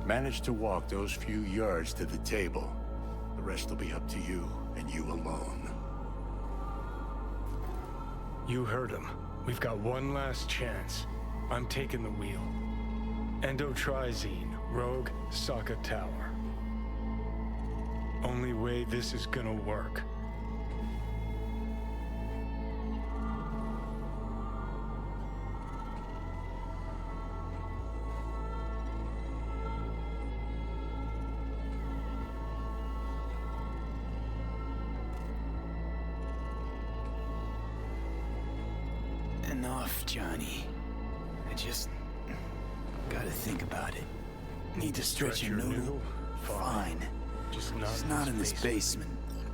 S14: Manage to walk those few yards to the table. The rest will be up to you, and you alone.
S2: You heard him. We've got one last chance. I'm taking the wheel. Endotrizine, Rogue, Sokka Tower. Only way this is gonna work.
S6: Enough, Johnny. I just gotta think about it. Need to stretch your noodle? Fine.
S2: Just
S6: not in this basement.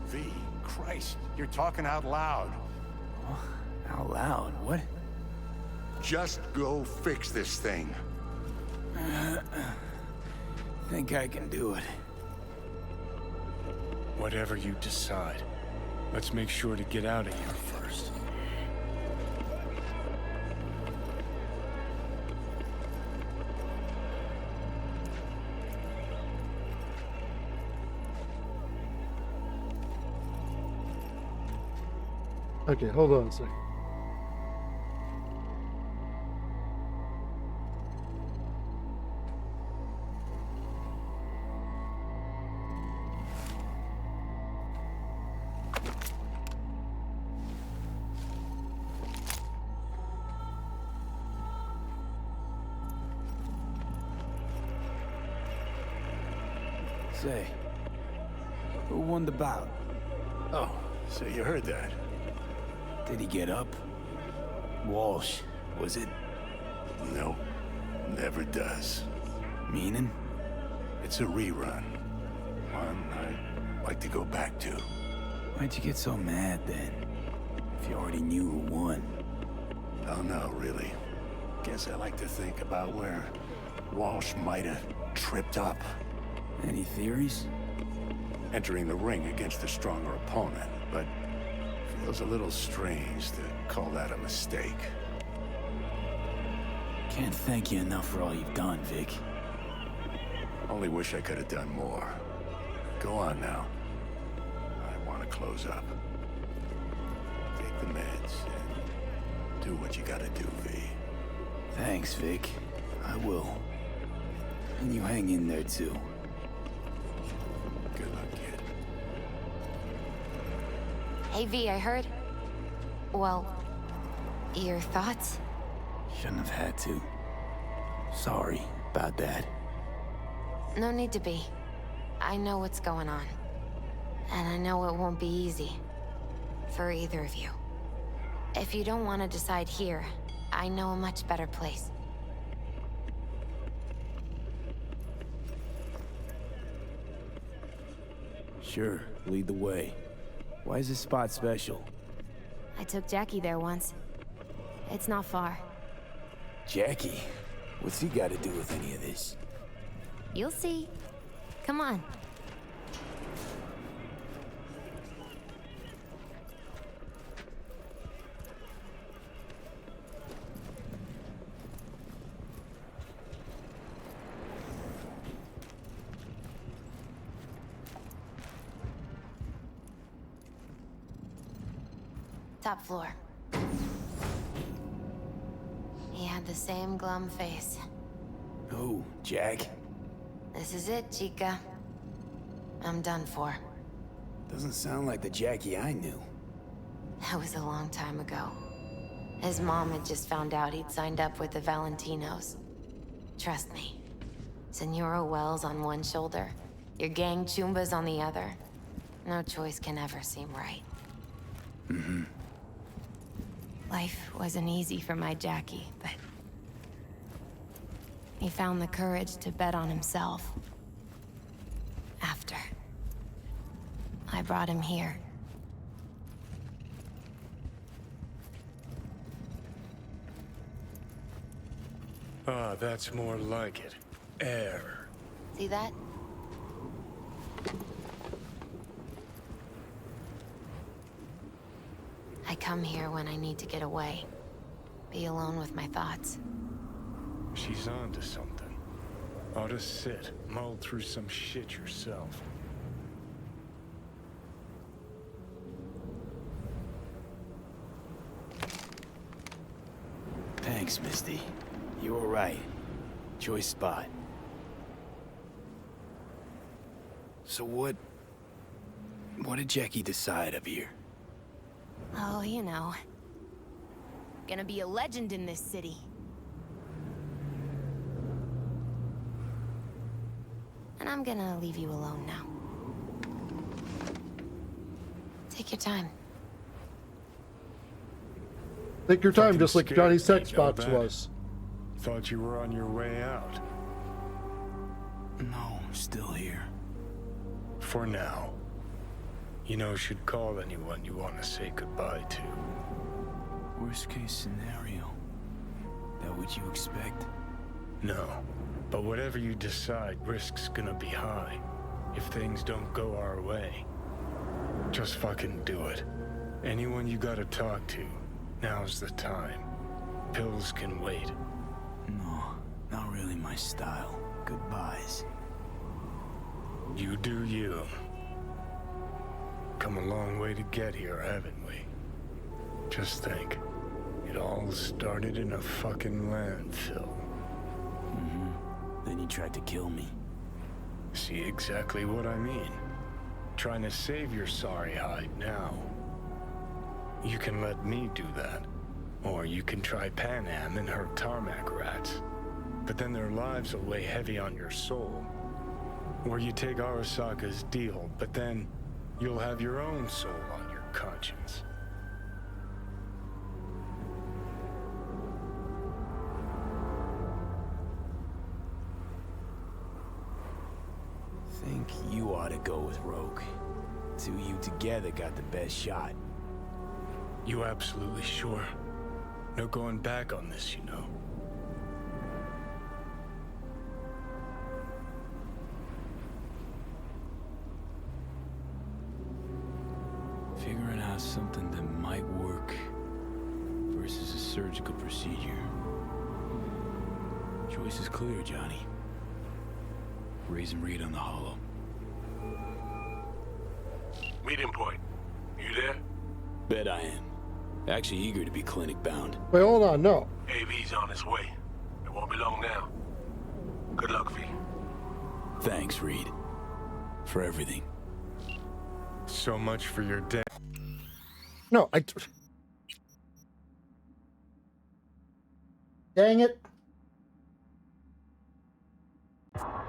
S14: V, Christ, you're talking out loud.
S6: Out loud? What?
S14: Just go fix this thing.
S6: Think I can do it.
S2: Whatever you decide. Let's make sure to get out of here first.
S1: Okay, hold on a second.
S6: Say, who won the bout?
S14: Oh, so you heard that.
S5: Did he get up? Walsh, was it?
S14: No, never does.
S5: Meaning?
S14: It's a rerun. One I'd like to go back to.
S5: Why'd you get so mad then? If you already knew who won.
S14: Oh no, really. Guess I like to think about where Walsh might have tripped up.
S5: Any theories?
S14: Entering the ring against a stronger opponent, but feels a little strange to call that a mistake.
S5: Can't thank you enough for all you've done, Vic.
S14: Only wish I could have done more. Go on now. I want to close up. Take the meds and do what you gotta do, V.
S5: Thanks, Vic. I will. And you hang in there, too.
S14: Good luck, kid.
S12: Hey, V, I heard... Well, your thoughts?
S5: Shouldn't have had to. Sorry about that.
S12: No need to be. I know what's going on. And I know it won't be easy. For either of you. If you don't want to decide here, I know a much better place.
S5: Sure, lead the way. Why is this spot special?
S12: I took Jackie there once. It's not far.
S5: Jackie? What's he got to do with any of this?
S12: You'll see. Come on. Top floor. He had the same glum face.
S5: Who, Jack?
S12: This is it, Chica. I'm done for.
S5: Doesn't sound like the Jackie I knew.
S12: That was a long time ago. His mom had just found out he'd signed up with the Valentinos. Trust me. Senora Wells on one shoulder, your gang Chumbas on the other. No choice can ever seem right.
S5: Mm-hmm.
S12: Life wasn't easy for my Jackie, but... he found the courage to bet on himself. After. I brought him here.
S2: Ah, that's more like it. Air.
S12: See that? I come here when I need to get away. Be alone with my thoughts.
S2: She's on to something. Ought to sit, mull through some shit yourself.
S5: Thanks, Misty. You were right. Choice spot. So what did Jackie decide up here?
S12: Oh, you know. Gonna be a legend in this city. And I'm gonna leave you alone now. Take your time.
S1: Take your time,
S2: Fucking
S1: just like
S2: scared
S1: Johnny's
S2: me,
S1: text
S2: no
S1: box
S2: bet.
S1: was.
S2: Thought you were on your way out.
S5: No, I'm still here.
S2: For now. You know, should call anyone you want to say goodbye to.
S5: Worst case scenario. That what you expect?
S2: No. But whatever you decide, risk's gonna be high. If things don't go our way. Just fucking do it. Anyone you gotta talk to, now's the time. Pills can wait.
S5: No, not really my style. Goodbyes.
S2: You do you. Come a long way to get here, haven't we? Just think. It all started in a fucking landfill.
S5: Mm-hmm. Then you tried to kill me.
S2: See exactly what I mean. Trying to save your sorry hide now. You can let me do that. Or you can try Pan Am and her tarmac rats. But then their lives will weigh heavy on your soul. Or you take Arasaka's deal, but then you'll have your own soul on your conscience.
S5: ought to go with Rogue. Two you together got the best shot.
S2: You absolutely sure? No going back on this, you know.
S5: Figuring out something that might work versus a surgical procedure. Choice is clear, Johnny. Raise and read on the hollow.
S14: Meeting point. You there?
S5: Bet I am. Actually eager to be clinic bound.
S1: Wait, hold on, no.
S14: AV's on his way. It won't be long now. Good luck, V.
S5: Thanks, Reed. For everything.
S2: So much for your day.
S1: No, Dang it.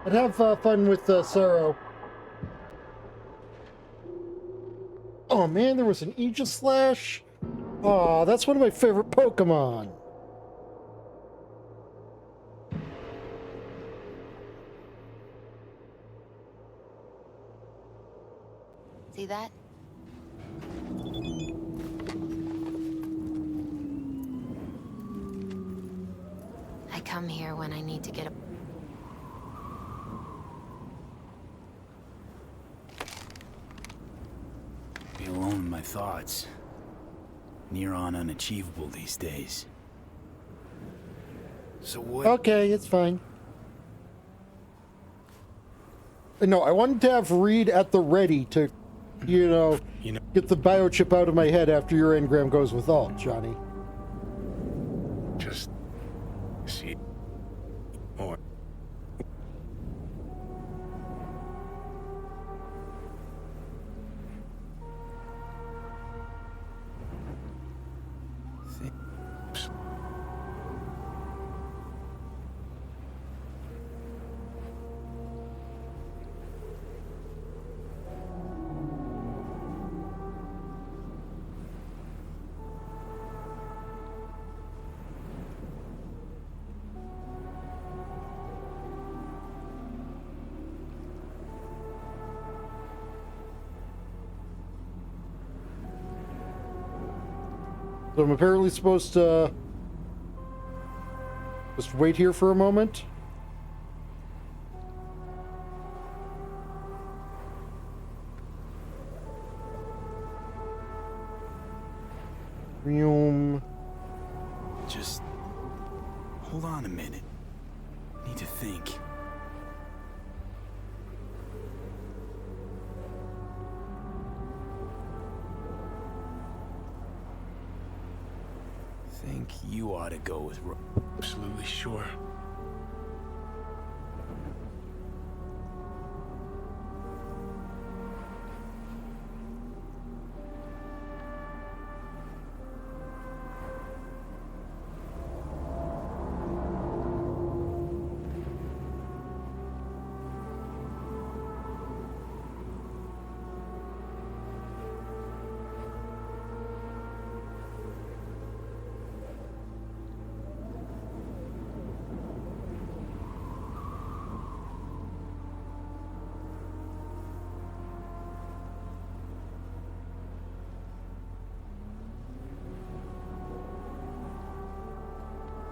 S1: I'd have fun with Sorrow. Oh man, there was an Aegislash. Aw, that's one of my favorite Pokemon.
S12: See that? I come here when I need to get a...
S5: Be alone in my thoughts. Near on unachievable these days. So what?
S1: Okay, it's fine. No, I wanted to have Reed at the ready to, you know, get the biochip out of my head after your engram goes with all, Johnny.
S2: Just see more.
S1: So I'm apparently supposed to just wait here for a moment.
S5: Just hold on a minute. Need to think. Think you ought to go with
S2: Absolutely sure.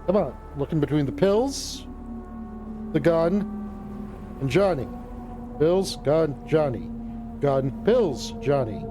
S1: Come on, looking between the pills, the gun, and Johnny. Pills, gun, Johnny. Gun, pills, Johnny.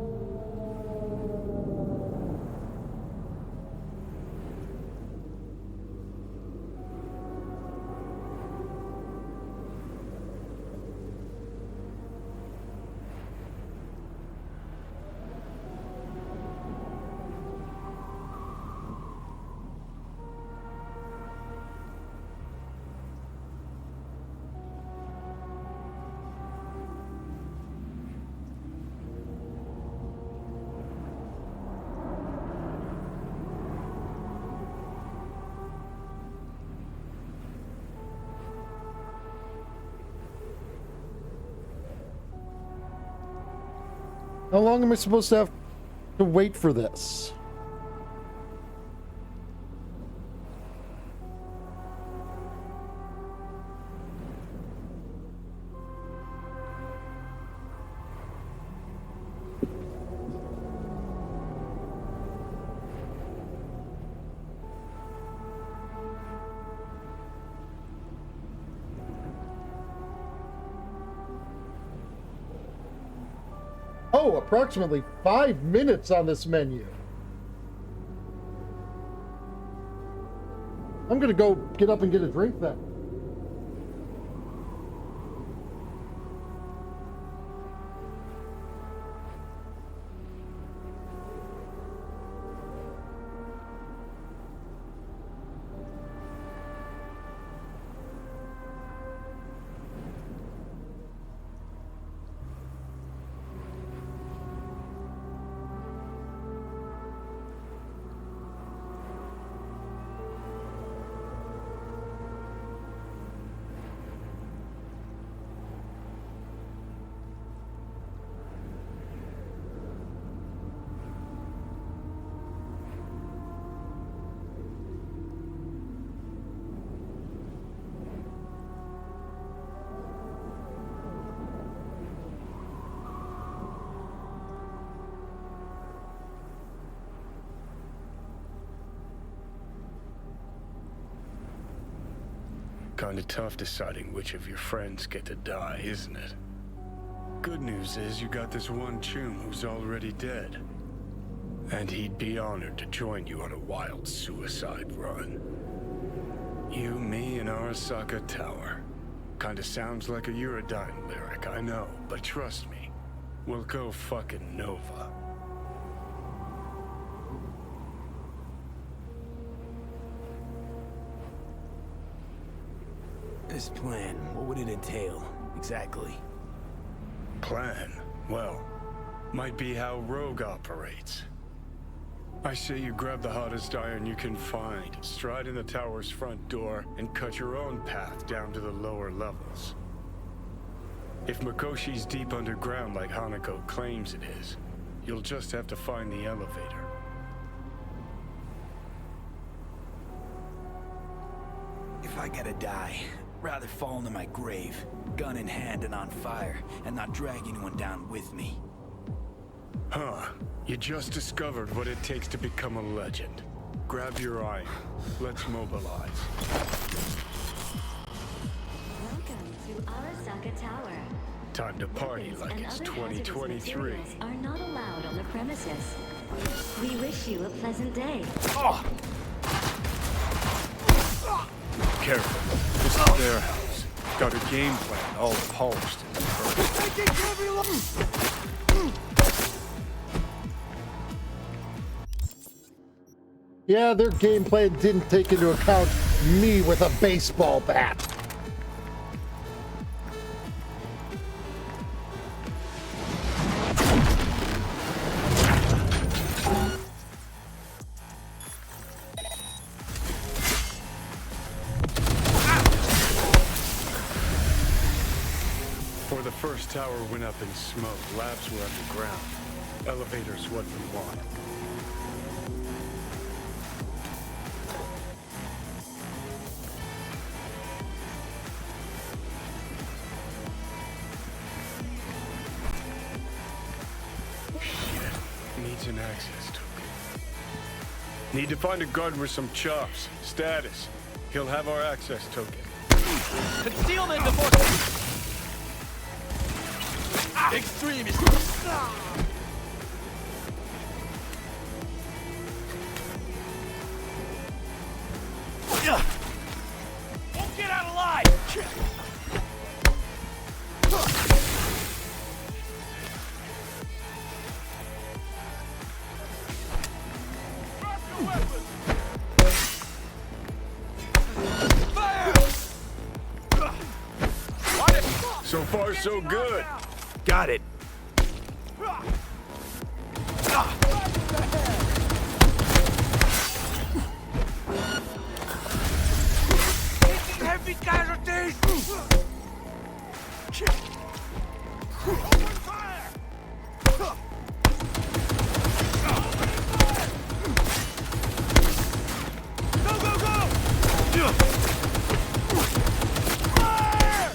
S1: How long am I supposed to have to wait for this? Oh, approximately 5 minutes on this menu. I'm gonna go get up and get a drink then.
S2: Kinda tough deciding which of your friends get to die, isn't it? Good news is you got this one chum who's already dead. And he'd be honored to join you on a wild suicide run. You, me, and Arasaka Tower. Kinda sounds like a Eurodyne lyric, I know, but trust me, we'll go fucking Nova.
S6: This plan, what would it entail, exactly?
S2: Plan? Well, might be how Rogue operates. I say you grab the hottest iron you can find, stride in the tower's front door, and cut your own path down to the lower levels. If Mikoshi's deep underground like Hanako claims it is, you'll just have to find the elevator.
S6: If I gotta die, rather fall into my grave, gun in hand and on fire, and not drag anyone down with me.
S2: Huh. You just discovered what it takes to become a legend. Grab your iron. Let's mobilize.
S15: Welcome to Arasaka Tower.
S2: Time to party
S15: Weapons
S2: like
S15: and
S2: it's
S15: other hazardous
S2: 2023.
S15: materials are not allowed on the premises. We wish you a pleasant day.
S2: Careful. This is their house. Got a game plan all polished and perfect.
S1: Yeah, their game plan didn't take into account me with a baseball bat.
S2: Before the first tower went up in smoke, labs were underground. Elevators what we want. Needs an access token. Need to find a guard with some chops. Status. He'll have our access token.
S9: Concealment before... Extremist! Won't get out alive!
S2: So far, so good.
S6: Got it.
S9: Taking heavy casualties! Open fire! Go, go, go! Fire!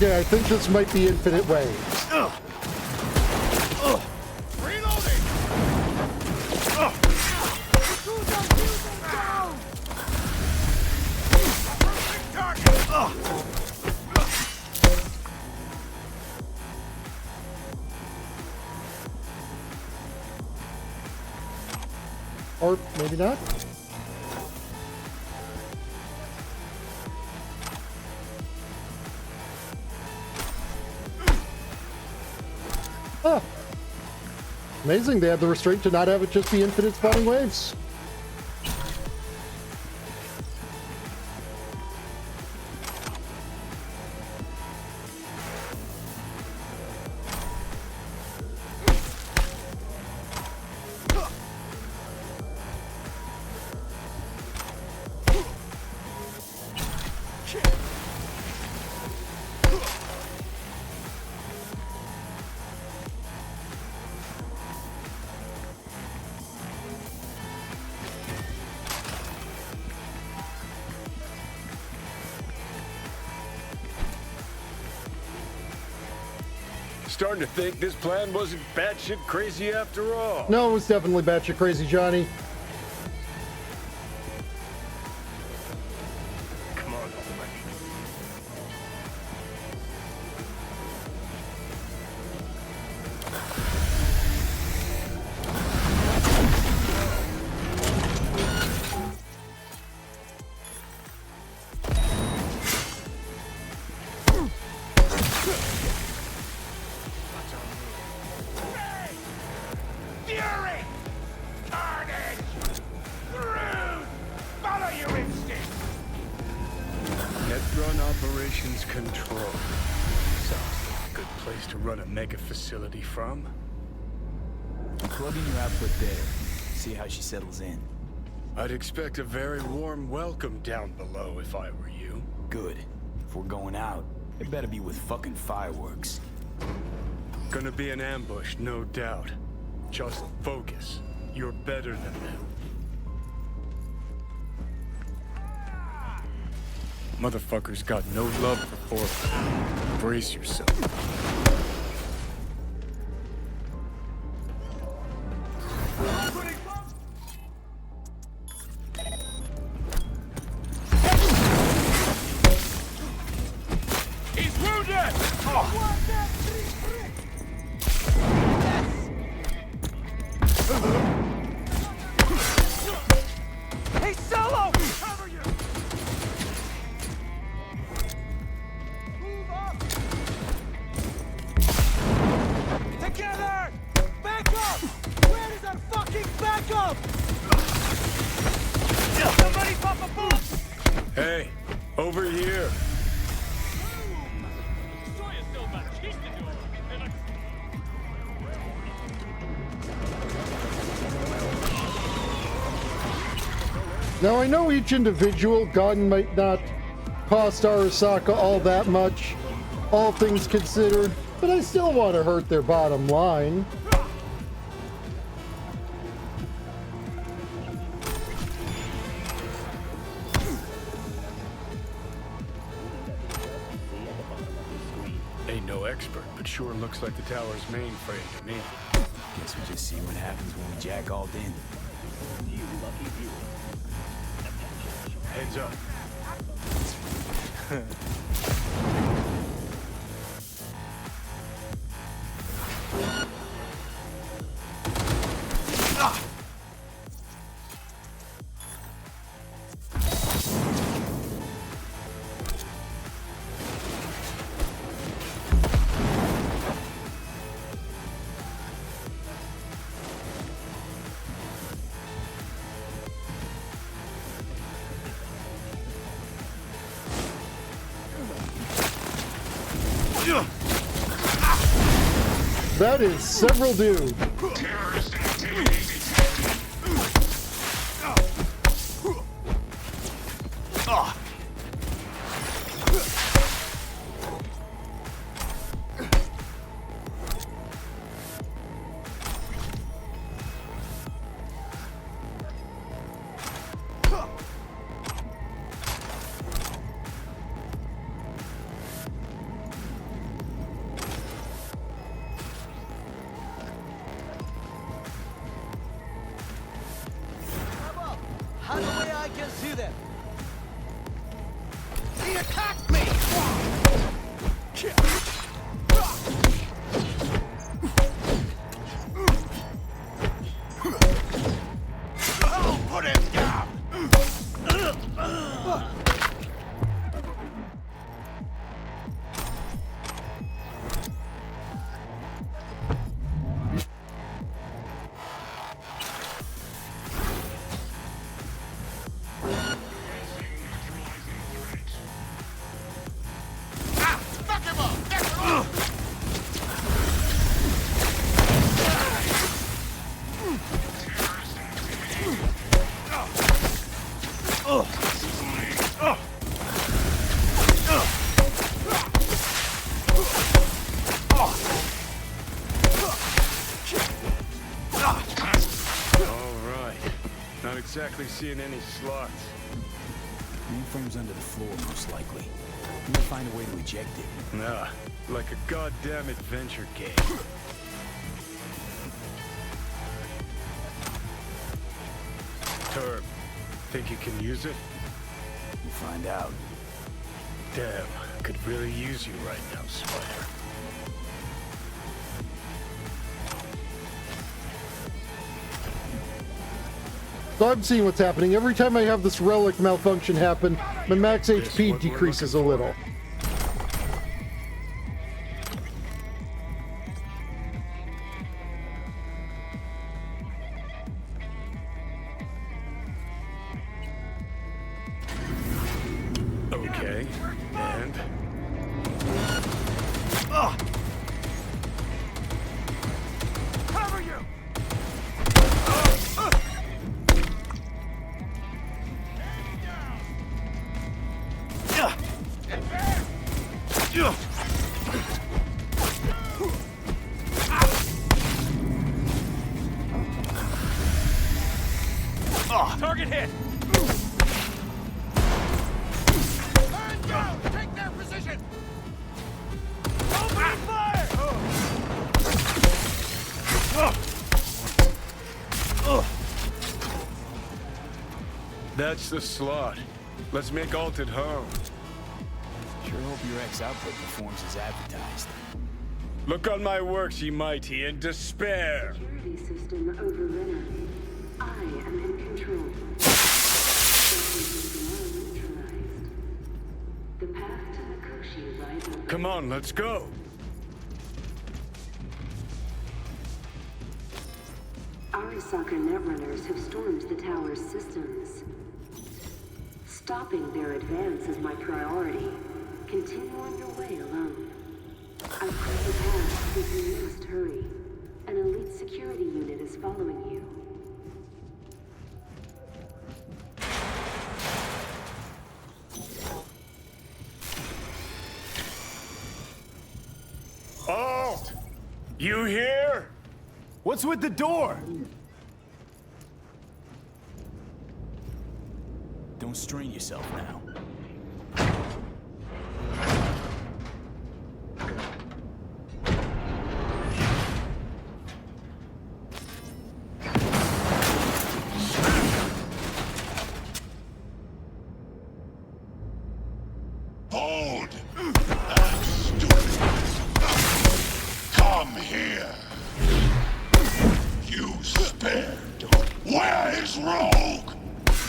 S1: Okay, I think this might be infinite waves.
S16: Reloading!
S1: Or maybe not. Huh. Amazing, they had the restraint to not have it just be infinite spawning waves.
S2: Starting to think this plan wasn't batshit crazy after all.
S1: No, it was definitely batshit crazy, Johnny.
S2: Come on,
S16: Fury! Carnage! Brood! Follow your instinct!
S2: Net run operations control. Sounds like a good place to run a mega facility from.
S5: Plug in your output there. See how she settles in.
S2: I'd expect a very warm welcome down below if I were you.
S5: Good. If we're going out, it better be with fucking fireworks.
S2: Gonna be an ambush, no doubt. Just focus. You're better than them. Motherfuckers got no love for forfeit. Brace yourself.
S16: He's wounded!
S9: Hey, Solo!
S16: Cover you! Move up!
S9: Together! Back up! Where is our fucking backup? Somebody pop a bomb!
S2: Hey, over here.
S1: Now I know each individual gun might not cost Arasaka all that much, all things considered, but I still want to hurt their bottom line.
S2: Ain't no expert, but sure looks like the tower's mainframe to me.
S5: Guess we just see what happens when we jack all in.
S2: Heads up.
S1: That is several dudes.
S16: Terrorist activity detected.
S2: exactly seeing any slots.
S6: Mainframe's under the floor, most likely. We may find a way to eject it.
S2: Nah, like a goddamn adventure game. Turb, think you can use it?
S6: We'll find out.
S2: Damn, could really use you right now, Spider.
S1: So I'm seeing what's happening. Every time I have this relic malfunction happen, my max HP decreases a little.
S2: Okay, and?
S16: Cover you!
S9: Target hit!
S16: Turn down! Take their position!
S9: Open fire!
S2: That's the slot. Let's make Alt at home.
S6: Sure hope your X-output performs as advertised.
S2: Look on my works, ye mighty, in despair.
S15: Security system overridden. I am in control. Neutralized. The path to Mikoshi lies open.
S2: Come on, let's go.
S15: Arisaka netrunners have stormed the tower's systems. Stopping their advance is my priority. Continue on your way alone. I've cleared the path, but you must hurry. An elite security unit is following you.
S2: Alt! You here?
S6: What's with the door? Don't strain yourself now.
S14: Hold! I'm stupid. Come here. You spared. Where is Rogue?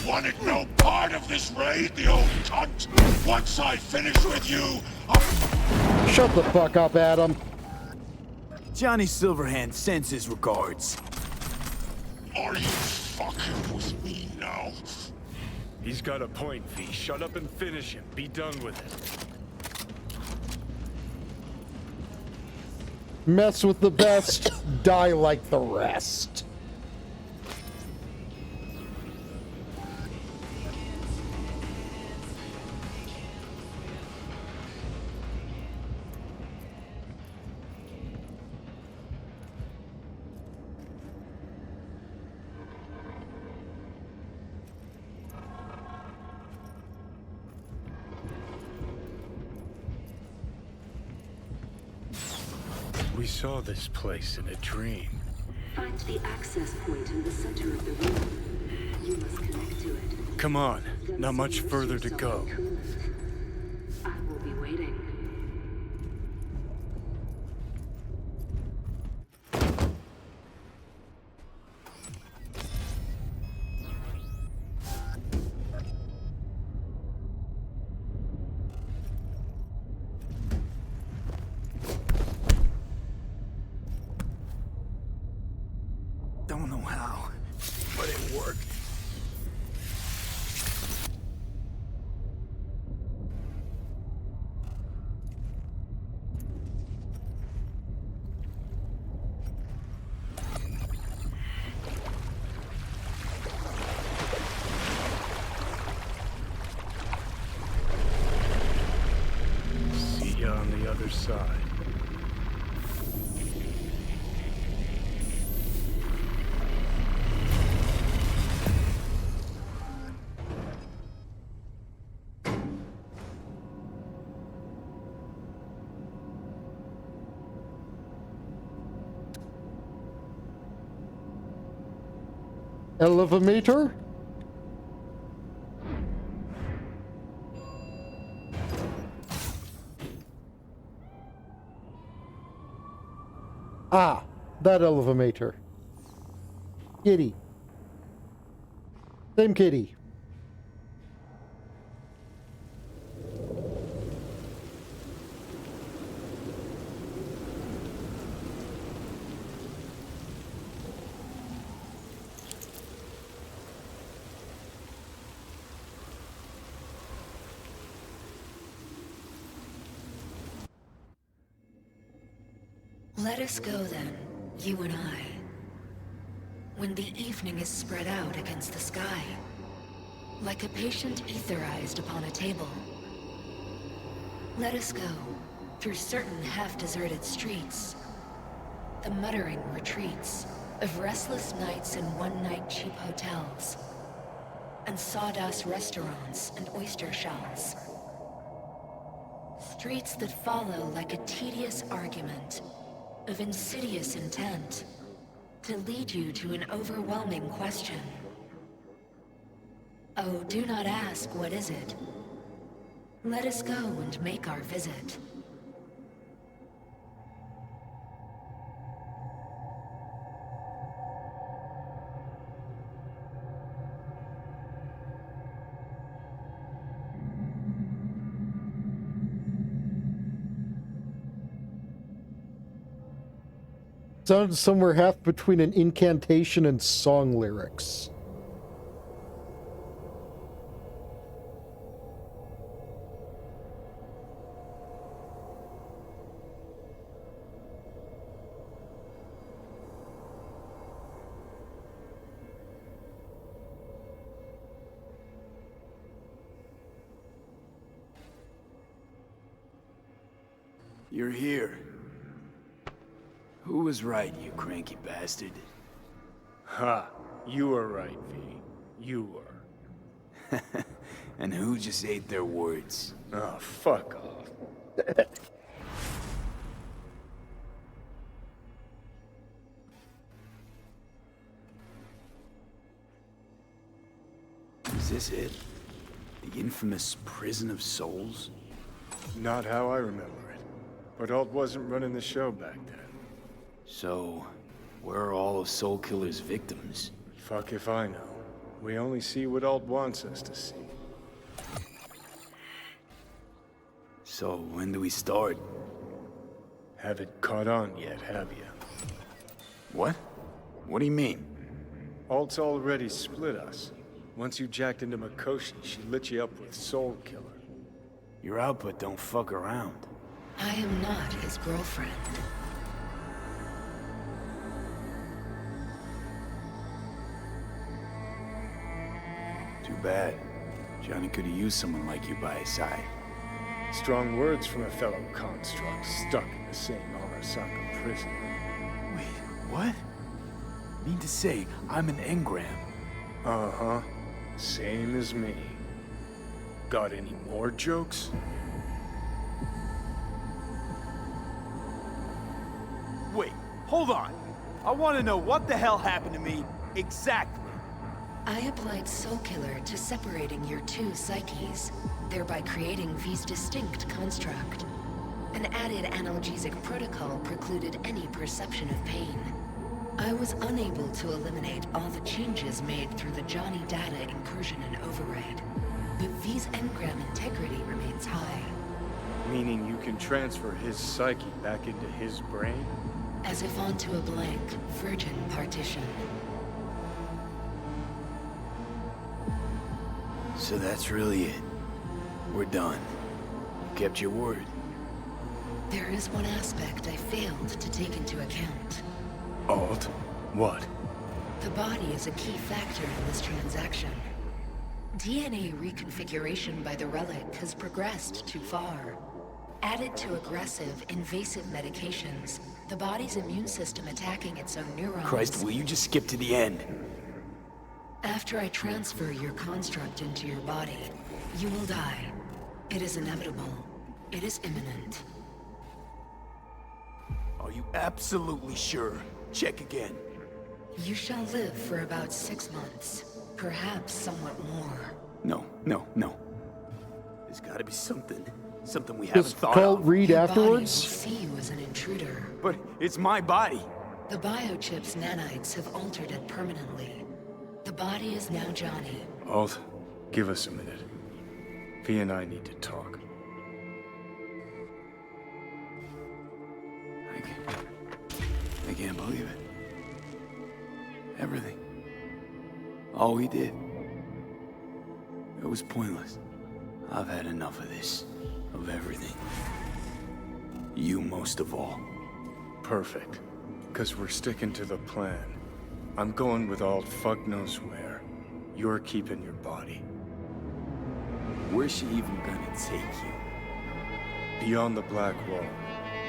S14: Wanted no part of this raid, the old cunt? Once I finish with you,
S1: Shut the fuck up, Adam.
S6: Johnny Silverhand sends his regards.
S14: Are you fucking with me now?
S2: He's got a point, V. Shut up and finish him. Be done with it.
S1: Mess with the best, die like the rest.
S2: We saw this place in a dream.
S15: Find the access point in the center of the room. You must connect to it.
S2: Come on,
S15: Then
S2: not much
S15: submerge
S2: further to
S15: yourself
S2: go.
S15: in truth. I will be waiting.
S6: Don't know how, but it worked.
S2: See ya on the other side.
S1: Elevator? Ah, that elevator. Kitty. Same kitty.
S15: Let us go then, you and I. When the evening is spread out against the sky, like a patient etherized upon a table. Let us go through certain half-deserted streets, the muttering retreats of restless nights in one-night cheap hotels, and sawdust restaurants and oyster shells. Streets that follow like a tedious argument of insidious intent to lead you to an overwhelming question. Oh, do not ask, what is it? Let us go and make our visit.
S1: Sounds somewhere half between an incantation and song lyrics.
S6: You're here. Who was right, you cranky bastard?
S2: Ha! You were right, V. You were.
S6: And who just ate their words?
S2: Oh, fuck off.
S6: Is this it? The infamous prison of souls?
S2: Not how I remember it. But Alt wasn't running the show back then.
S6: So, where are all of Soul Killer's victims?
S2: Fuck if I know. We only see what Alt wants us to see.
S6: So, when do we start?
S2: Haven't caught on yet, have you?
S6: What? What do you mean?
S2: Alt's already split us. Once you jacked into Mikoshi, she lit you up with Soul Killer.
S6: Your output don't fuck around.
S15: I am not his girlfriend.
S6: Too bad. Johnny could have used someone like you by his side.
S2: Strong words from a fellow construct stuck in the same Arasaka prison.
S6: Wait, what? Mean to say, I'm an engram?
S2: Uh-huh. Same as me. Got any more jokes?
S9: Wait, hold on. I want to know what the hell happened to me exactly.
S15: I applied Soul Killer to separating your two psyches, thereby creating V's distinct construct. An added analgesic protocol precluded any perception of pain. I was unable to eliminate all the changes made through the Johnny data incursion and override, but V's engram integrity remains high.
S2: Meaning you can transfer his psyche back into his brain?
S15: As if onto a blank, virgin partition.
S6: So that's really it. We're done. You kept your word.
S15: There is one aspect I failed to take into account.
S2: Alt? What?
S15: The body is a key factor in this transaction. DNA reconfiguration by the relic has progressed too far. Added to aggressive, invasive medications, the body's immune system attacking its own neurons.
S6: Christ, will you just skip to the end?
S15: After I transfer your construct into your body, you will die. It is inevitable. It is imminent.
S6: Are you absolutely sure? Check again.
S15: You shall live for about 6 months, perhaps somewhat more.
S5: No, no, no. There's gotta be something. Something we haven't
S1: Just
S5: thought
S1: call
S5: of.
S1: Reed
S15: Your body will
S1: afterwards.
S15: see you as an intruder.
S5: But it's my body.
S15: The biochip's nanites have altered it permanently. The body is now Johnny.
S2: Alt, give us a minute. V and I need to talk.
S5: I can't believe it. Everything. All we did. It was pointless. I've had enough of this. Of everything. You most of all.
S2: Perfect. Because we're sticking to the plan. I'm going with Alt fuck knows where. You're keeping your body.
S5: Where's she even gonna take you?
S2: Beyond the Black Wall.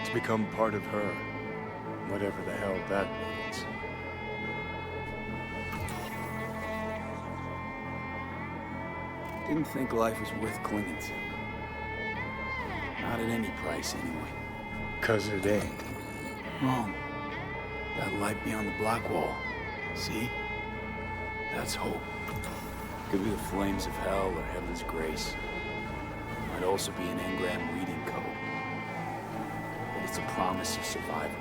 S2: To become part of her. Whatever the hell that means.
S5: Didn't think life was worth clinging to. Not at any price, anyway.
S2: 'Cause it ain't.
S5: Wrong. That light beyond the Black Wall. See? That's hope. Could be the flames of hell or heaven's grace. Might also be an engram reading code. But it's a promise of survival.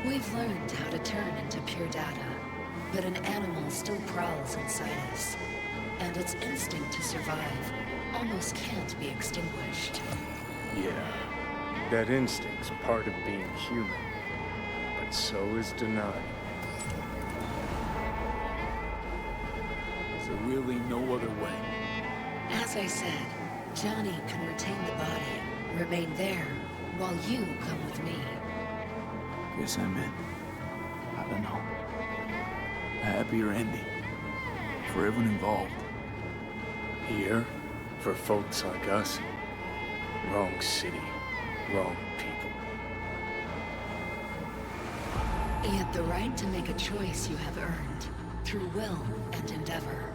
S15: We've learned how to turn into pure data, but an animal still prowls inside us. And its instinct to survive almost can't be extinguished.
S2: Yeah. That instinct's part of being human. But so is denying.
S5: Is there really no other way?
S15: As I said, Johnny can retain the body, remain there, while you come with me.
S5: Guess I meant, I don't know, a happier ending for everyone involved.
S2: Here, for folks like us, wrong city, wrong people.
S15: Yet the right to make a choice you have earned, through will and endeavor.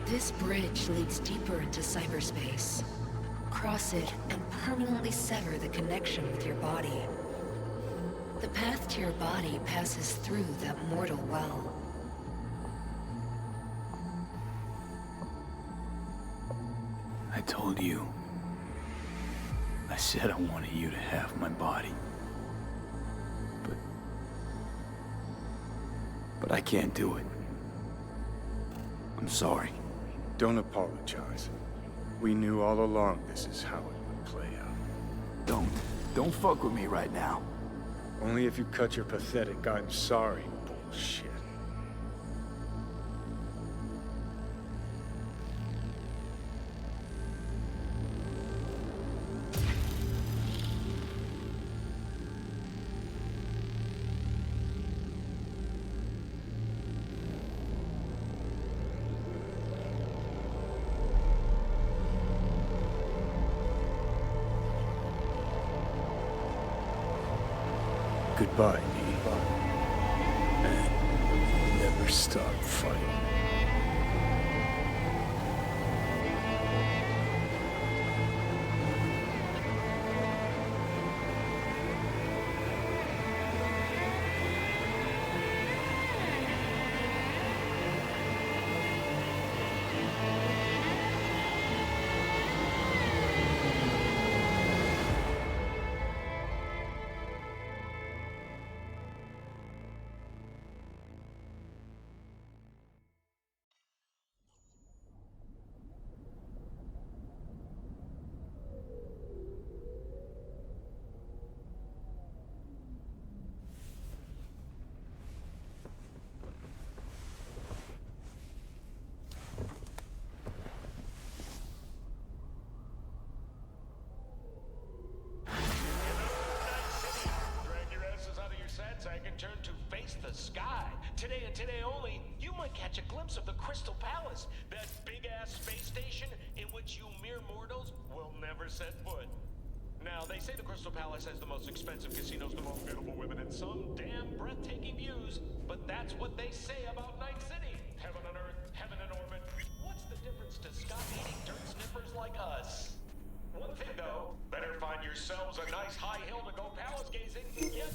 S15: This bridge leads deeper into cyberspace. Cross it and permanently sever the connection with your body. The path to your body passes through that mortal well.
S5: I told you. I said I wanted you to have my body. But I can't do it. I'm sorry.
S2: Don't apologize. We knew all along this is how it would play out.
S5: Don't fuck with me right now.
S2: Only if you cut your pathetic "I'm sorry" bullshit. Goodbye, me. And never stop fighting.
S17: I can turn to face the sky. Today and today only, you might catch a glimpse of the Crystal Palace, that big-ass space station in which you mere mortals will never set foot. Now, they say the Crystal Palace has the most expensive casinos, the most beautiful women, and some damn breathtaking views, but that's what they say about Night City. Heaven on Earth, heaven in orbit. What's the difference to Scott-eating dirt sniffers like us? One thing though, better find yourselves a nice high hill to go palace gazing. Yes,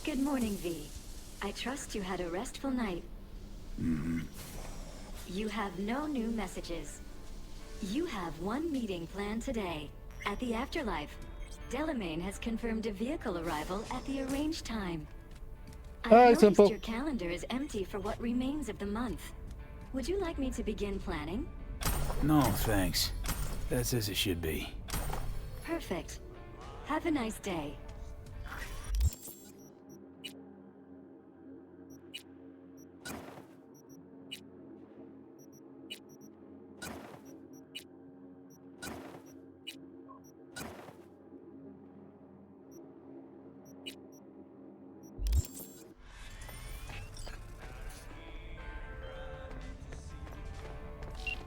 S18: Good morning, V. I trust you had a restful night.
S5: Mm-hmm.
S18: You have no new messages. You have one meeting planned today, at the Afterlife. Delamain has confirmed a vehicle arrival at the arranged time. I noticed
S1: simple.
S18: your calendar is empty for what remains of the month. Would you like me to begin planning?
S5: No, thanks. That's as it should be.
S18: Perfect. Have a nice day.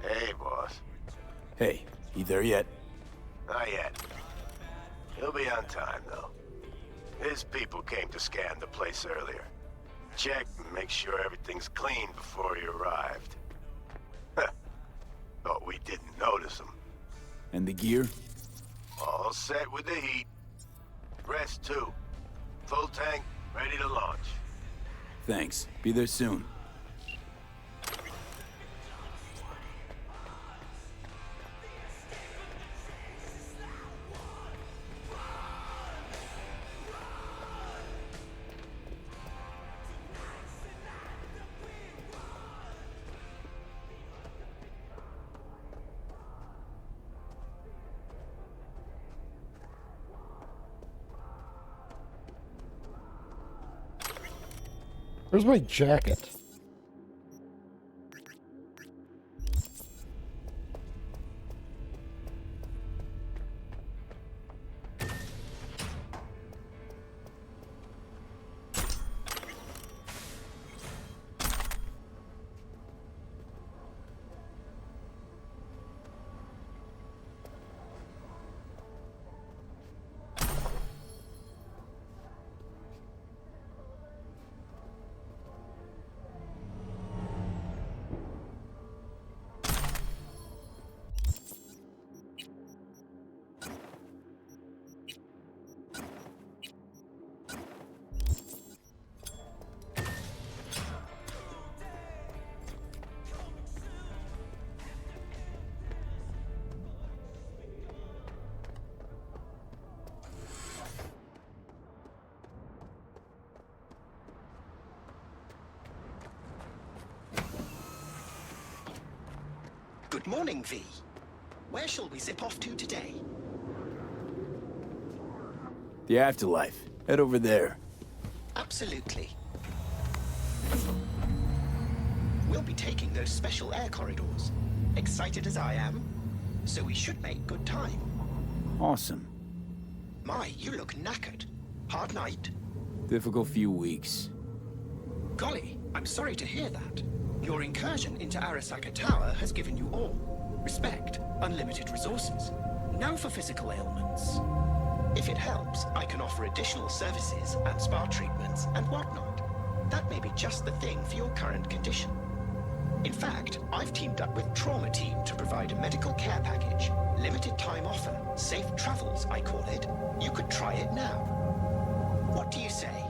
S14: Hey, boss.
S5: Hey, you there yet?
S14: Not yet. He'll be on time, though. His people came to scan the place earlier. Check and make sure everything's clean before he arrived. But we didn't notice him.
S5: And the gear?
S14: All set with the heat. Rest too. Full tank, ready to launch.
S5: Thanks. Be there soon.
S1: Where's my jacket?
S19: Good morning, V. Where shall we zip off to today?
S5: The Afterlife. Head over there.
S19: Absolutely. We'll be taking those special air corridors. Excited as I am, so we should make good time.
S5: Awesome.
S19: My, you look knackered. Hard night?
S5: Difficult few weeks.
S19: Golly, I'm sorry to hear that. Your incursion into Arasaka Tower has given you all respect, unlimited resources. Now for physical ailments. If it helps, I can offer additional services and spa treatments and whatnot. That may be just the thing for your current condition. In fact, I've teamed up with Trauma Team to provide a medical care package. Limited time offer. Safe travels, I call it. You could try it now. What do you say?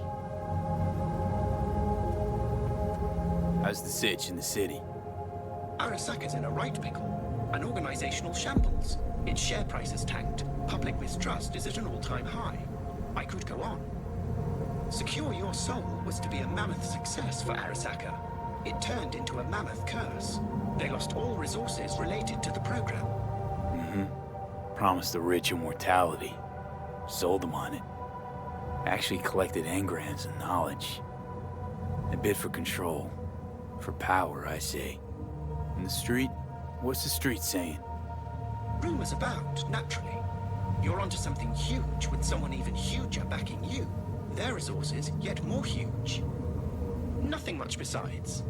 S5: How's the sitch in the city?
S19: Arasaka's in a right pickle. An organizational shambles. Its share price has tanked. Public mistrust is at an all-time high. I could go on. Secure Your Soul was to be a mammoth success for Arasaka. It turned into a mammoth curse. They lost all resources related to the program.
S5: Mm-hmm. Promised the rich immortality. Sold them on it. Actually collected engrams and knowledge. A bid for control. For power, I say. In the street? What's the street saying?
S19: Rumors about, naturally. You're onto something huge with someone even huger backing you. Their resources yet more huge. Nothing much besides.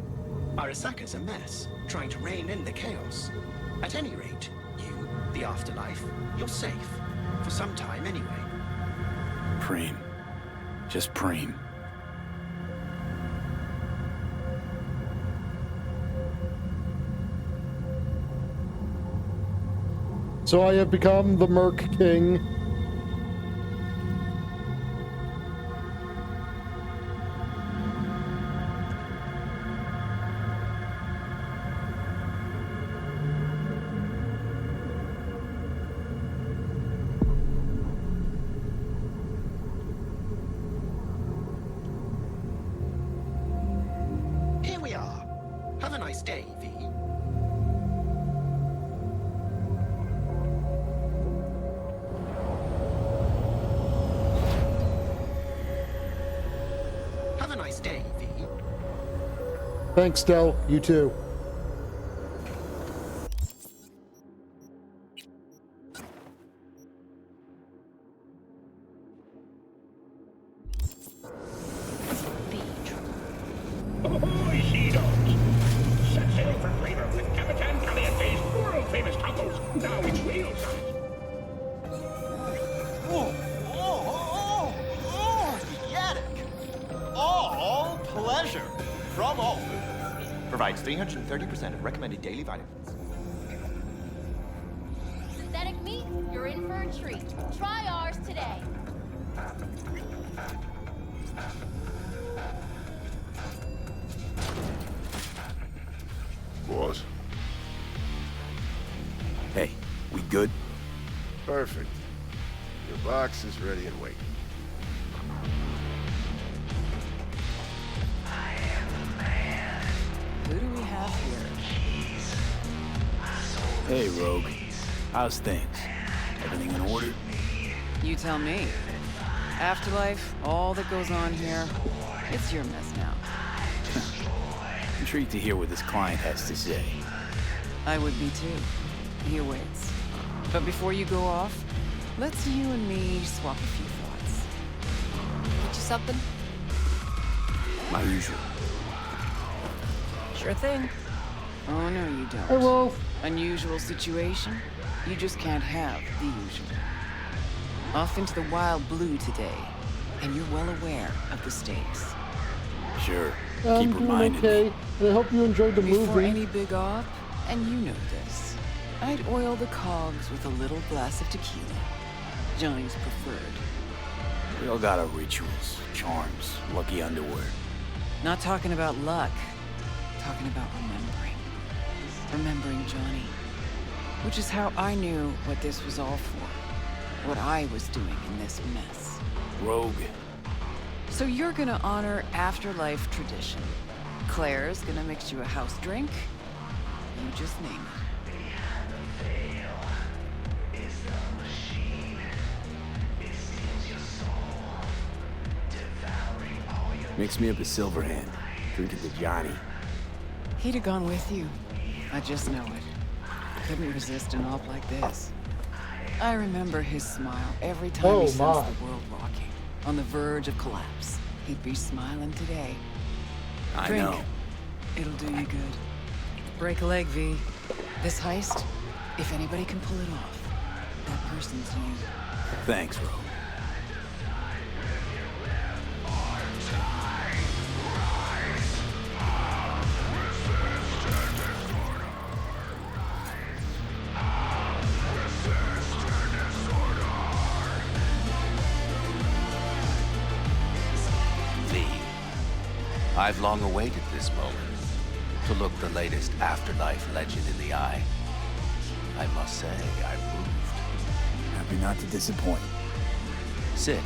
S19: Arasaka's a mess, trying to rein in the chaos. At any rate, you, the afterlife, you're safe. For some time anyway.
S5: Preem. Just Preem.
S1: So I have become the Merc King.
S19: Here we are. Have a nice day, V. Have a nice day, V.
S1: Thanks, Del. You too.
S16: Ahoy, sea dogs! Set sail for flavor with Capitan Caliente's world-famous tacos, now in whale size.
S20: Yannick! All pleasure from all foods. Provides 330% of recommended daily vitamins.
S21: Synthetic meat, you're in for a treat. Try ours today.
S14: Boss.
S5: Hey, we good?
S14: Perfect. Your box is ready and waiting.
S22: Who do we have here?
S5: Hey, Rogue. How's things? Everything in order?
S22: You tell me. Afterlife, all that goes on here, it's your mess now.
S5: Intrigued to hear what this client has to say.
S22: I would be too. He awaits. But before you go off, let's you and me swap a few thoughts.
S7: Get you something?
S5: My usual.
S22: Sure thing. Oh, no, you don't.
S1: Hey, Wolf.
S22: Unusual situation. You just can't have the usual. Off into the wild blue today, and you're well aware of the stakes.
S5: Sure.
S1: I'm
S5: Keep
S1: doing
S5: reminding
S1: okay,
S5: me.
S1: and I hope you enjoyed the
S22: Before
S1: movie.
S22: any big op, and you know this, I'd oil the cogs with a little glass of tequila. Johnny's preferred.
S5: We all got our rituals, charms, lucky underwear.
S22: Not talking about luck. Talking about remembering. Remembering Johnny. Which is how I knew what this was all for. What I was doing in this mess.
S5: Rogue.
S22: So you're gonna honor afterlife tradition. Claire's gonna mix you a house drink. You just name it.
S5: Mix me up a silver hand. Drink it to Johnny.
S22: He'd have gone with you. I just know it. Couldn't resist an op like this. I remember his smile every time he sensed the world rocking. On the verge of collapse. He'd be smiling today.
S5: I
S22: Drink.
S5: know.
S22: It'll do you good. Break a leg, V. This heist, if anybody can pull it off, that person's you.
S5: Thanks, Rogue.
S23: I've long awaited this moment, to look the latest afterlife legend in the eye. I must say, I'm moved.
S5: Happy not to disappoint.
S23: Sit.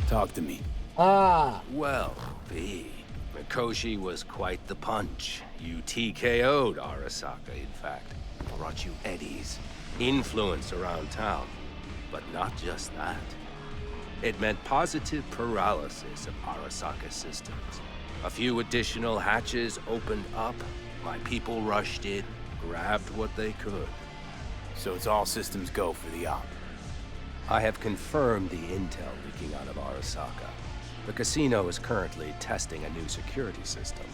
S5: Talk to me.
S23: Well, V, Mikoshi was quite the punch. You TKO'd Arasaka, in fact. Brought you eddies, influence around town. But not just that. It meant positive paralysis of Arasaka systems. A few additional hatches opened up. My people rushed in, grabbed what they could.
S5: So it's all systems go for the op.
S23: I have confirmed the intel leaking out of Arasaka. The casino is currently testing a new security system.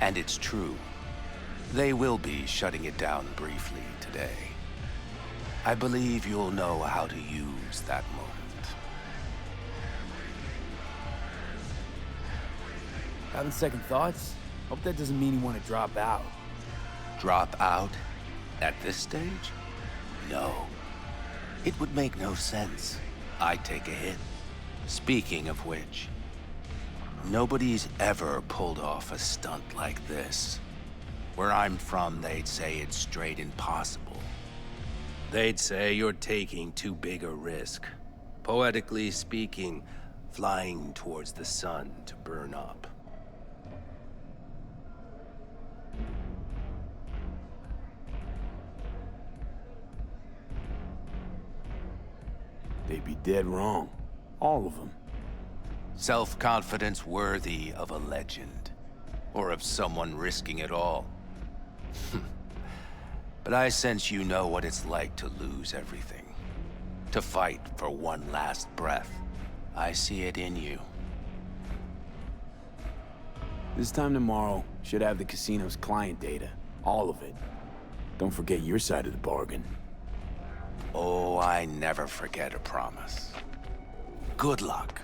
S23: And it's true. They will be shutting it down briefly today. I believe you'll know how to use that moment.
S5: Having second thoughts? Hope that doesn't mean you want to drop out.
S23: Drop out? At this stage? No. It would make no sense. I'd take a hit. Speaking of which, nobody's ever pulled off a stunt like this. Where I'm from, they'd say it's straight impossible. They'd say you're taking too big a risk. Poetically speaking, flying towards the sun to burn up.
S5: They'd be dead wrong. All of them.
S23: Self-confidence worthy of a legend. Or of someone risking it all. But I sense you know what it's like to lose everything. To fight for one last breath. I see it in you.
S5: This time tomorrow, should have the casino's client data. All of it. Don't forget your side of the bargain.
S23: Oh, I never forget a promise. Good luck.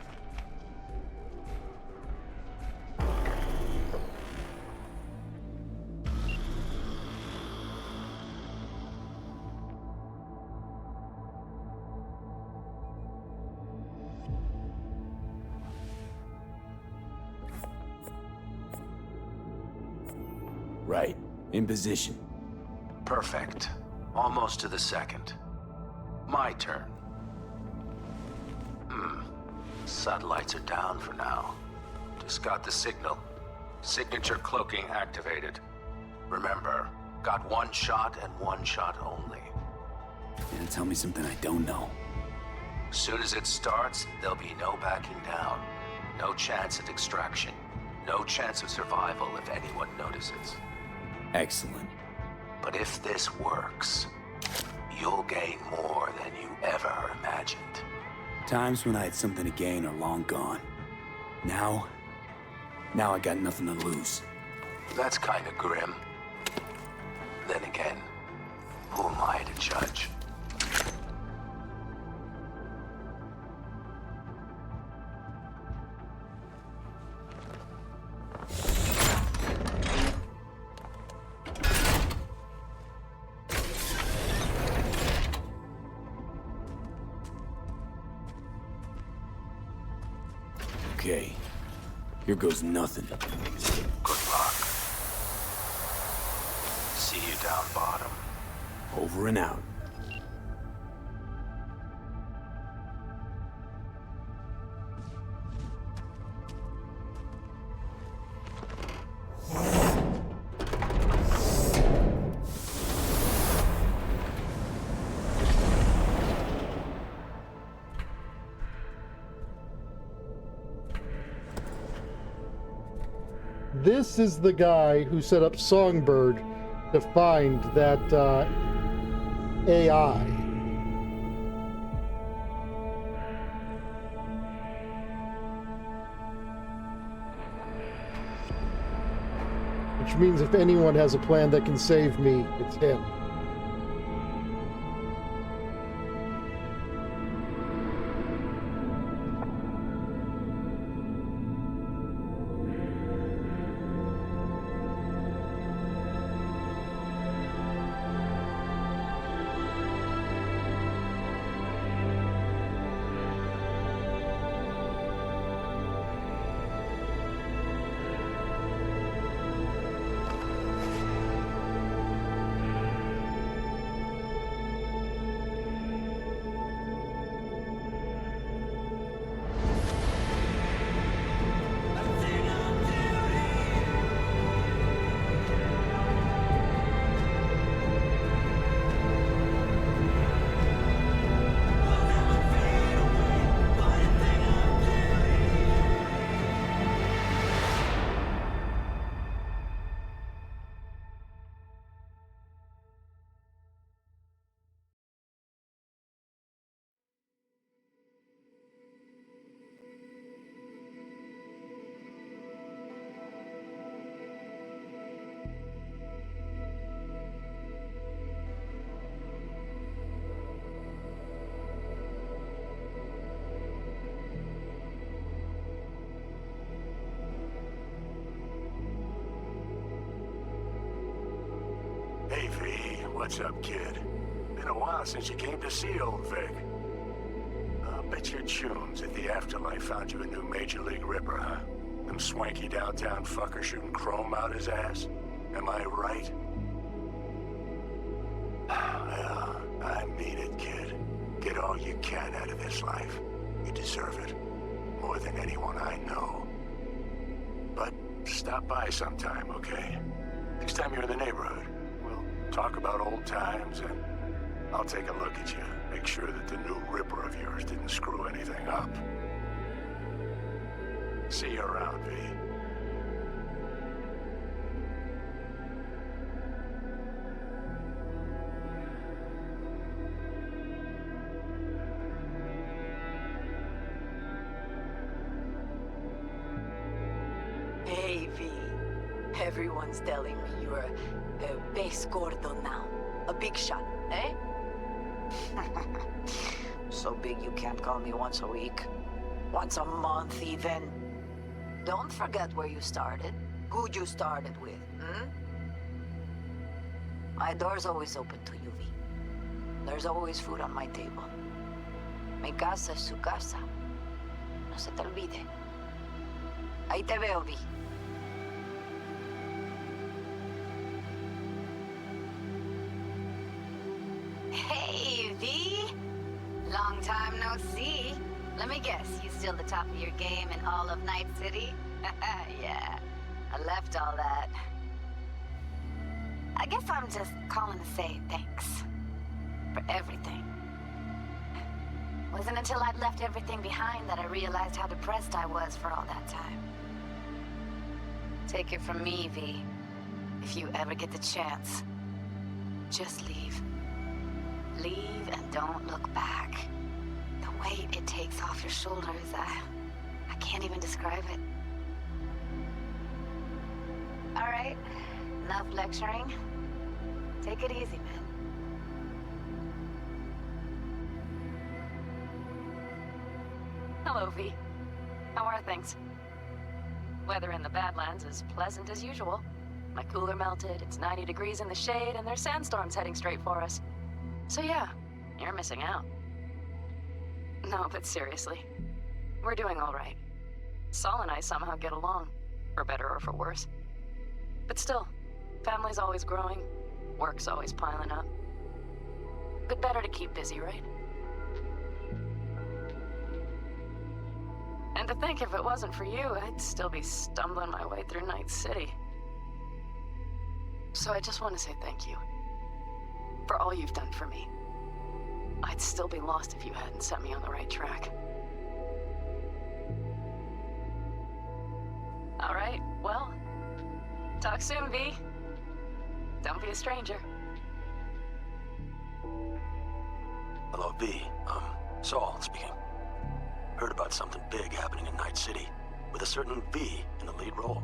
S5: Right. In position.
S23: Perfect. Almost to the second. My turn. Satellites are down for now. Just got the signal. Signature cloaking activated. Remember, got one shot and one shot only.
S5: And tell me something I don't know.
S23: Soon as it starts, there'll be no backing down. No chance at extraction. No chance of survival if anyone notices.
S5: Excellent.
S23: But if this works, you'll gain more than you ever imagined.
S5: Times when I had something to gain are long gone. Now I got nothing to lose.
S23: That's kind of grim. Then again, who am I to judge?
S5: Okay, here goes nothing.
S23: Good luck. See you down bottom.
S5: Over and out.
S1: This is the guy who set up Songbird to find that AI. Which means if anyone has a plan that can save me, it's him.
S14: What's up, kid? Been a while since you came to see old Vic. I'll bet your chums at the Afterlife found you a new Major League Ripper, huh? Them swanky downtown fucker shooting chrome out his ass? Am I right? Well, I mean it, kid. Get all you can out of this life. You deserve it. More than anyone I know. But stop by sometime, okay? Next time you're in the neighborhood, we'll talk about old times and I'll take a look at you. Make sure that the new Ripper of yours didn't screw anything up. See you around, V.
S3: Hey, V. Everyone's telling me you're a base gordo now. A big shot, eh? So big you can't call me once a week. Once a month, even. Don't forget where you started. Who you started with, My door's always open to you, V. There's always food on my table. Mi casa es su casa. No se te olvide. Ahí te veo, V.
S4: Hey, V! Long time no see. Let me guess, you still the top of your game in all of Night City? Yeah, I left all that. I guess I'm just calling to say thanks. For everything. Wasn't until I'd left everything behind that I realized how depressed I was for all that time. Take it from me, V. If you ever get the chance, just leave. Leave and don't look back. The weight it takes off your shoulders, I can't even describe it. All right, enough lecturing. Take it easy, man.
S3: Hello, V. How are things? Weather in the Badlands is pleasant as usual. My cooler melted, it's 90 degrees in the shade, and there's sandstorms heading straight for us. So yeah, you're missing out. No, but seriously, we're doing all right. Saul and I somehow get along, for better or for worse. But still, family's always growing, work's always piling up. But better to keep busy, right? And to think if it wasn't for you, I'd still be stumbling my way through Night City. So I just want to say thank you. For all you've done for me. I'd still be lost if you hadn't set me on the right track. All right, well, talk soon, V. Don't be a stranger.
S11: Hello, V. Saul speaking. Heard about something big happening in Night City, with a certain V in the lead role.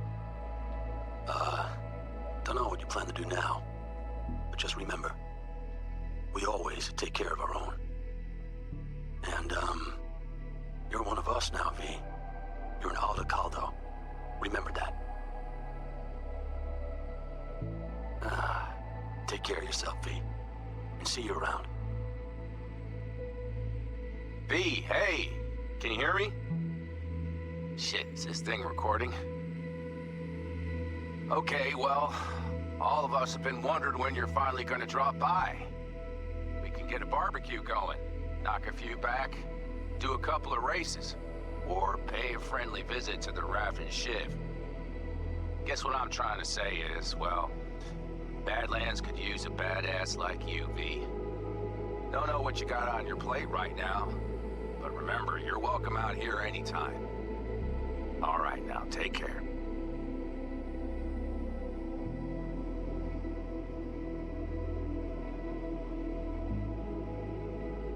S11: Don't know what you plan to do now, but just remember, we always take care of our own. And, you're one of us now, V. You're an Aldo Caldo. Remember that. Take care of yourself, V. And see you around.
S23: V, hey! Can you hear me? Shit, is this thing recording? Okay, well, all of us have been wondering when you're finally gonna drop by. We can get a barbecue going, knock a few back, do a couple of races, or pay a friendly visit to the Raff and Shiv. Guess what I'm trying to say is, well, Badlands could use a badass like you, V. Don't know what you got on your plate right now, but remember, you're welcome out here anytime. All right, now, take care.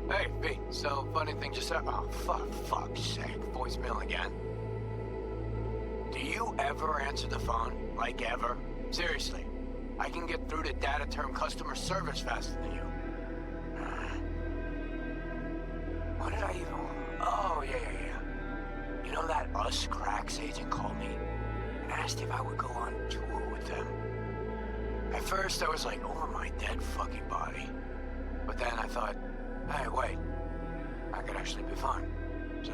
S24: Hey, V, so funny thing just happened. Oh, fuck's sake, voicemail again. Do you ever answer the phone? Like ever? Seriously, I can get through to data term customer service faster than you. What did I even... Oh, yeah. You know that Us Cracks agent called me and asked if I would go on tour with them? At first, I was like, over my dead fucking body. But then I thought, hey, wait. I could actually be fine. So,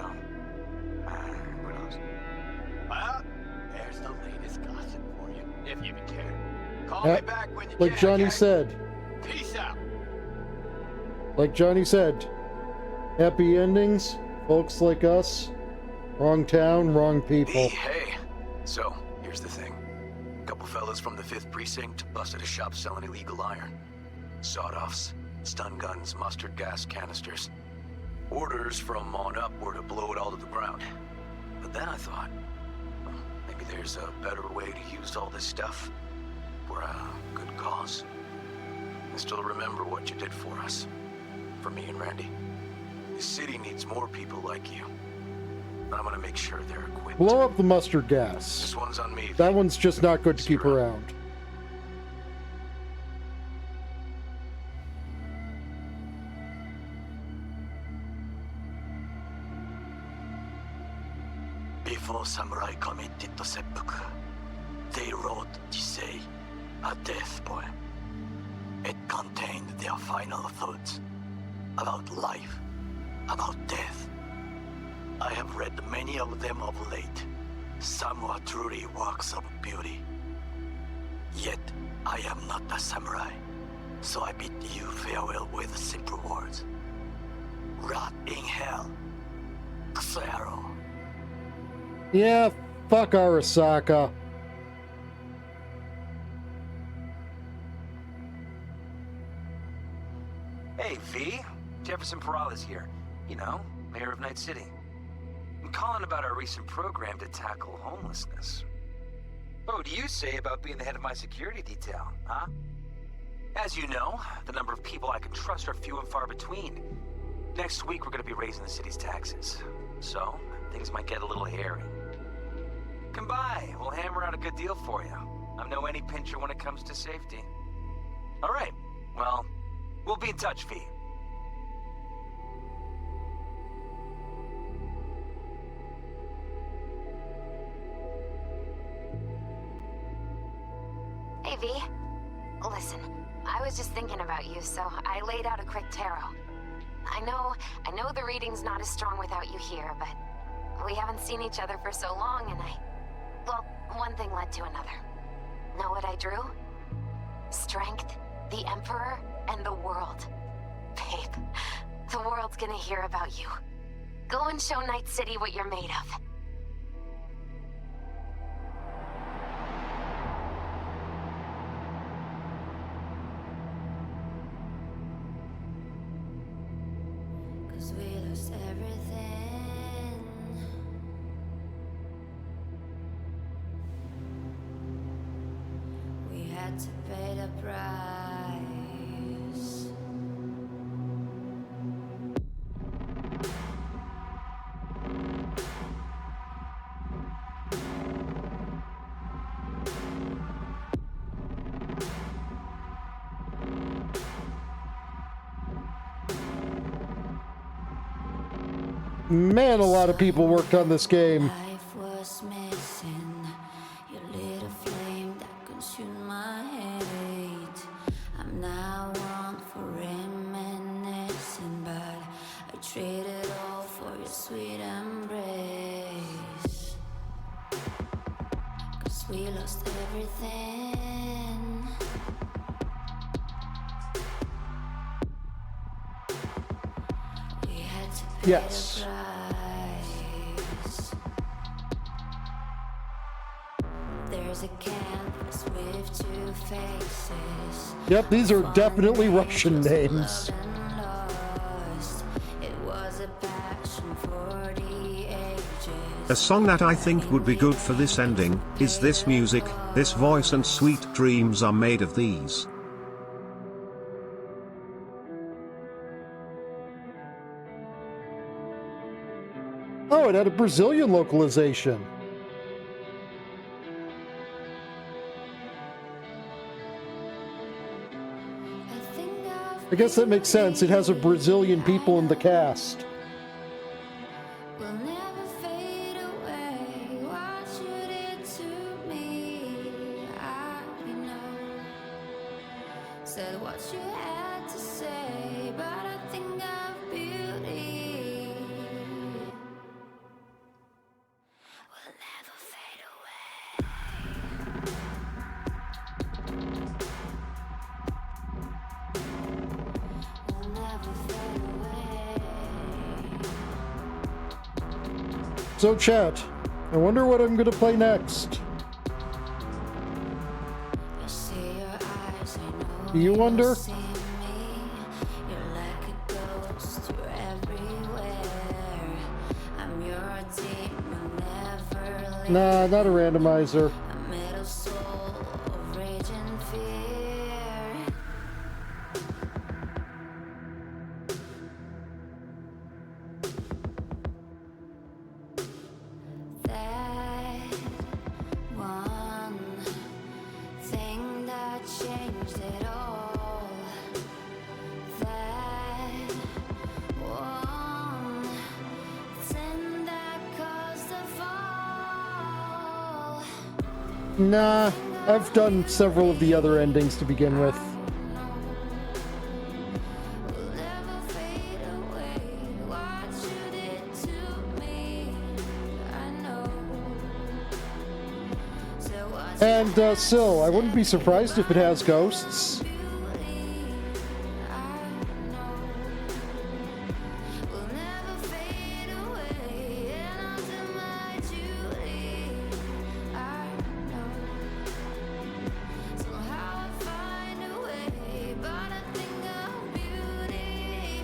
S24: what else? Well, there's the latest gossip for you, if you even care. Call me back when you
S1: like
S24: can,
S1: Johnny
S24: okay?
S1: said.
S24: Peace out.
S1: Like Johnny said, happy endings, folks like us. Wrong town, wrong people.
S11: Hey, so here's the thing. A couple fellas from the 5th Precinct busted a shop selling illegal iron. Sawed-offs, stun guns, mustard gas canisters. Orders from on up were to blow it all to the ground. But then I thought, well, maybe there's a better way to use all this stuff for a good cause. I still remember what you did for us. For me and Randy. The city needs more people like you. I'm gonna make sure they're equipped.
S1: Blow up the mustard gas.
S11: This one's on me.
S1: That one's just not good to keep around.
S11: Before samurai committed to seppuku, they wrote Jisei, a death poem. It contained their final thoughts about life, about death. I have read many of them of late. Some are truly works of beauty. Yet, I am not a samurai, so I bid you farewell with simple words. Rot in hell, Xero.
S1: Yeah, fuck Arasaka.
S8: Hey, V. Jefferson Peralta's here. You know, mayor of Night City. I'm calling about our recent program to tackle homelessness. What do you say about being the head of my security detail, huh? As you know, the number of people I can trust are few and far between. Next week, we're going to be raising the city's taxes. So, things might get a little hairy. Come by. We'll hammer out a good deal for you. I'm no any pincher when it comes to safety. All right. Well, we'll be in touch, V.
S4: Hey, V. Listen, I was just thinking about you, so I laid out a quick tarot. I know the reading's not as strong without you here, but we haven't seen each other for so long, and well, one thing led to another. Know what I drew? Strength, the Emperor, and the world. Babe, the world's gonna hear about you. Go and show Night City what you're made of.
S10: We lost everything. We had to pay the price.
S1: Man, a lot of people worked on this game.
S10: Life was missing your little flame that consumed my hate. I'm now one for reminiscing, but I traded all for your sweet embrace. 'Cause we lost everything. We had to pay
S1: Yes.
S10: the price. There's a canvas with two faces.
S1: Yep, these are definitely Russian names.
S10: It was a passion for the ages.
S12: A song that I think would be good for this ending is this music, this voice, and sweet dreams are made of these.
S1: Oh, it had a Brazilian localization. I guess that makes sense. It has a Brazilian people in the cast.
S10: Will never fade away. What you did to me, I know. Said what you had to say, but I think of beauty will never fade away. Will never fade away.
S1: So chat, I wonder what I'm gonna play next.
S10: You see your eyes, I know
S1: Do you wonder?
S10: you see me. You're like a ghost, you're everywhere. I'm your demon, never leave.
S1: Nah, not a randomizer.
S10: A middle soul of rage and fear. That one thing that changed it all. That one thing that caused the fall.
S1: Nah, I've done several of the other endings to begin with.
S10: Will never fade away. What you did to me, I know. So what
S1: And still, I wouldn't be surprised if it has ghosts.
S10: will never fade away. And I'll do my duty, I know. Somehow I find a way, but I think of beauty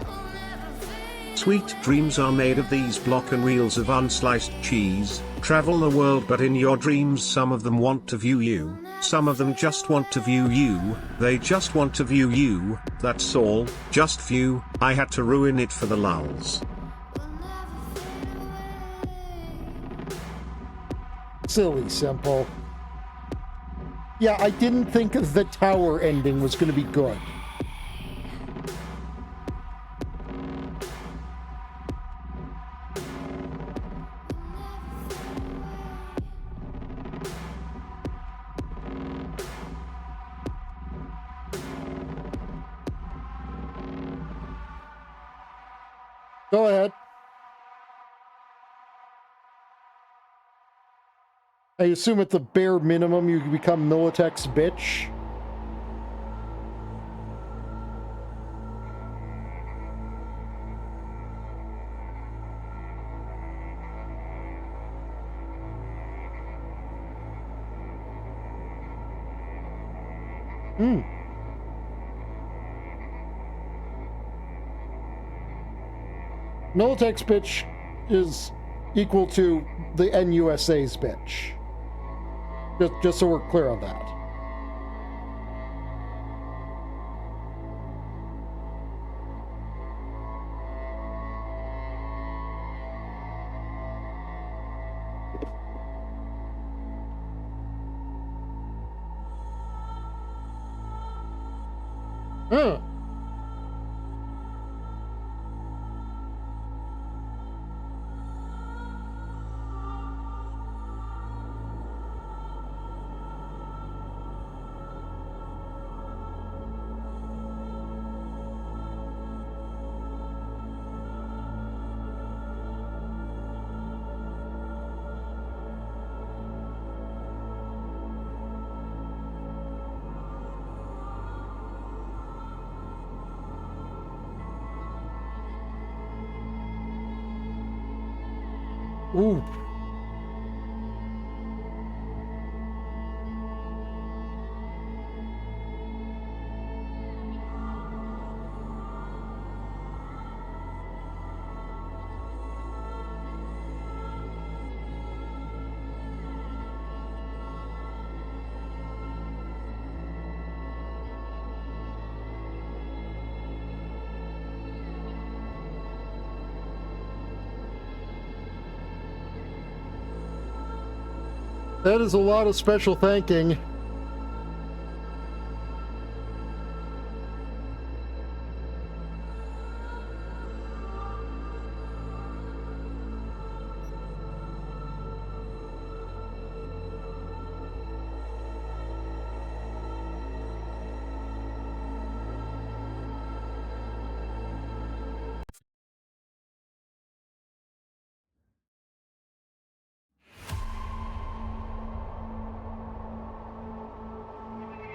S10: will never fade.
S12: Sweet dreams are made of these block and wheels of unsliced cheese. Travel the world, but in your dreams some of them want to view you, some of them just want to view you, they just want to view you, that's all, just view. I had to ruin it for the lulz.
S1: Silly simple. Yeah, I didn't think the tower ending was going to be good. Go ahead. I assume at the bare minimum you become Militech's bitch. Hmm. Militech's bitch is equal to the NUSA's bitch. Just so we're clear on that. Huh. Ooh. That is a lot of special thanking.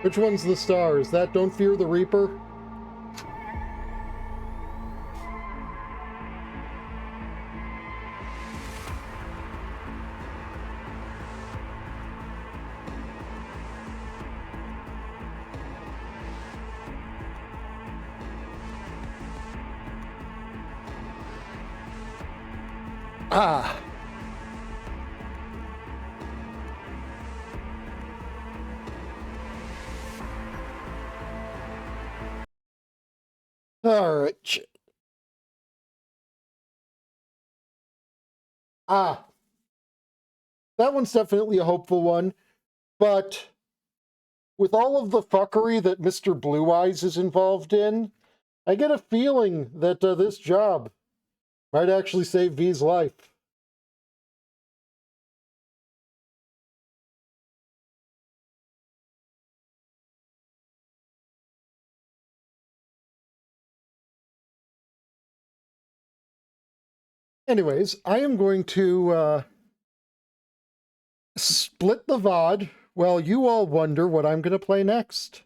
S1: Which one's the star? Is that Don't Fear the Reaper? Ah. All right. Ah. That one's definitely a hopeful one, but with all of the fuckery that Mr. Blue Eyes is involved in, I get a feeling that this job might actually save V's life. Anyways, I am going to split the VOD while you all wonder what I'm going to play next.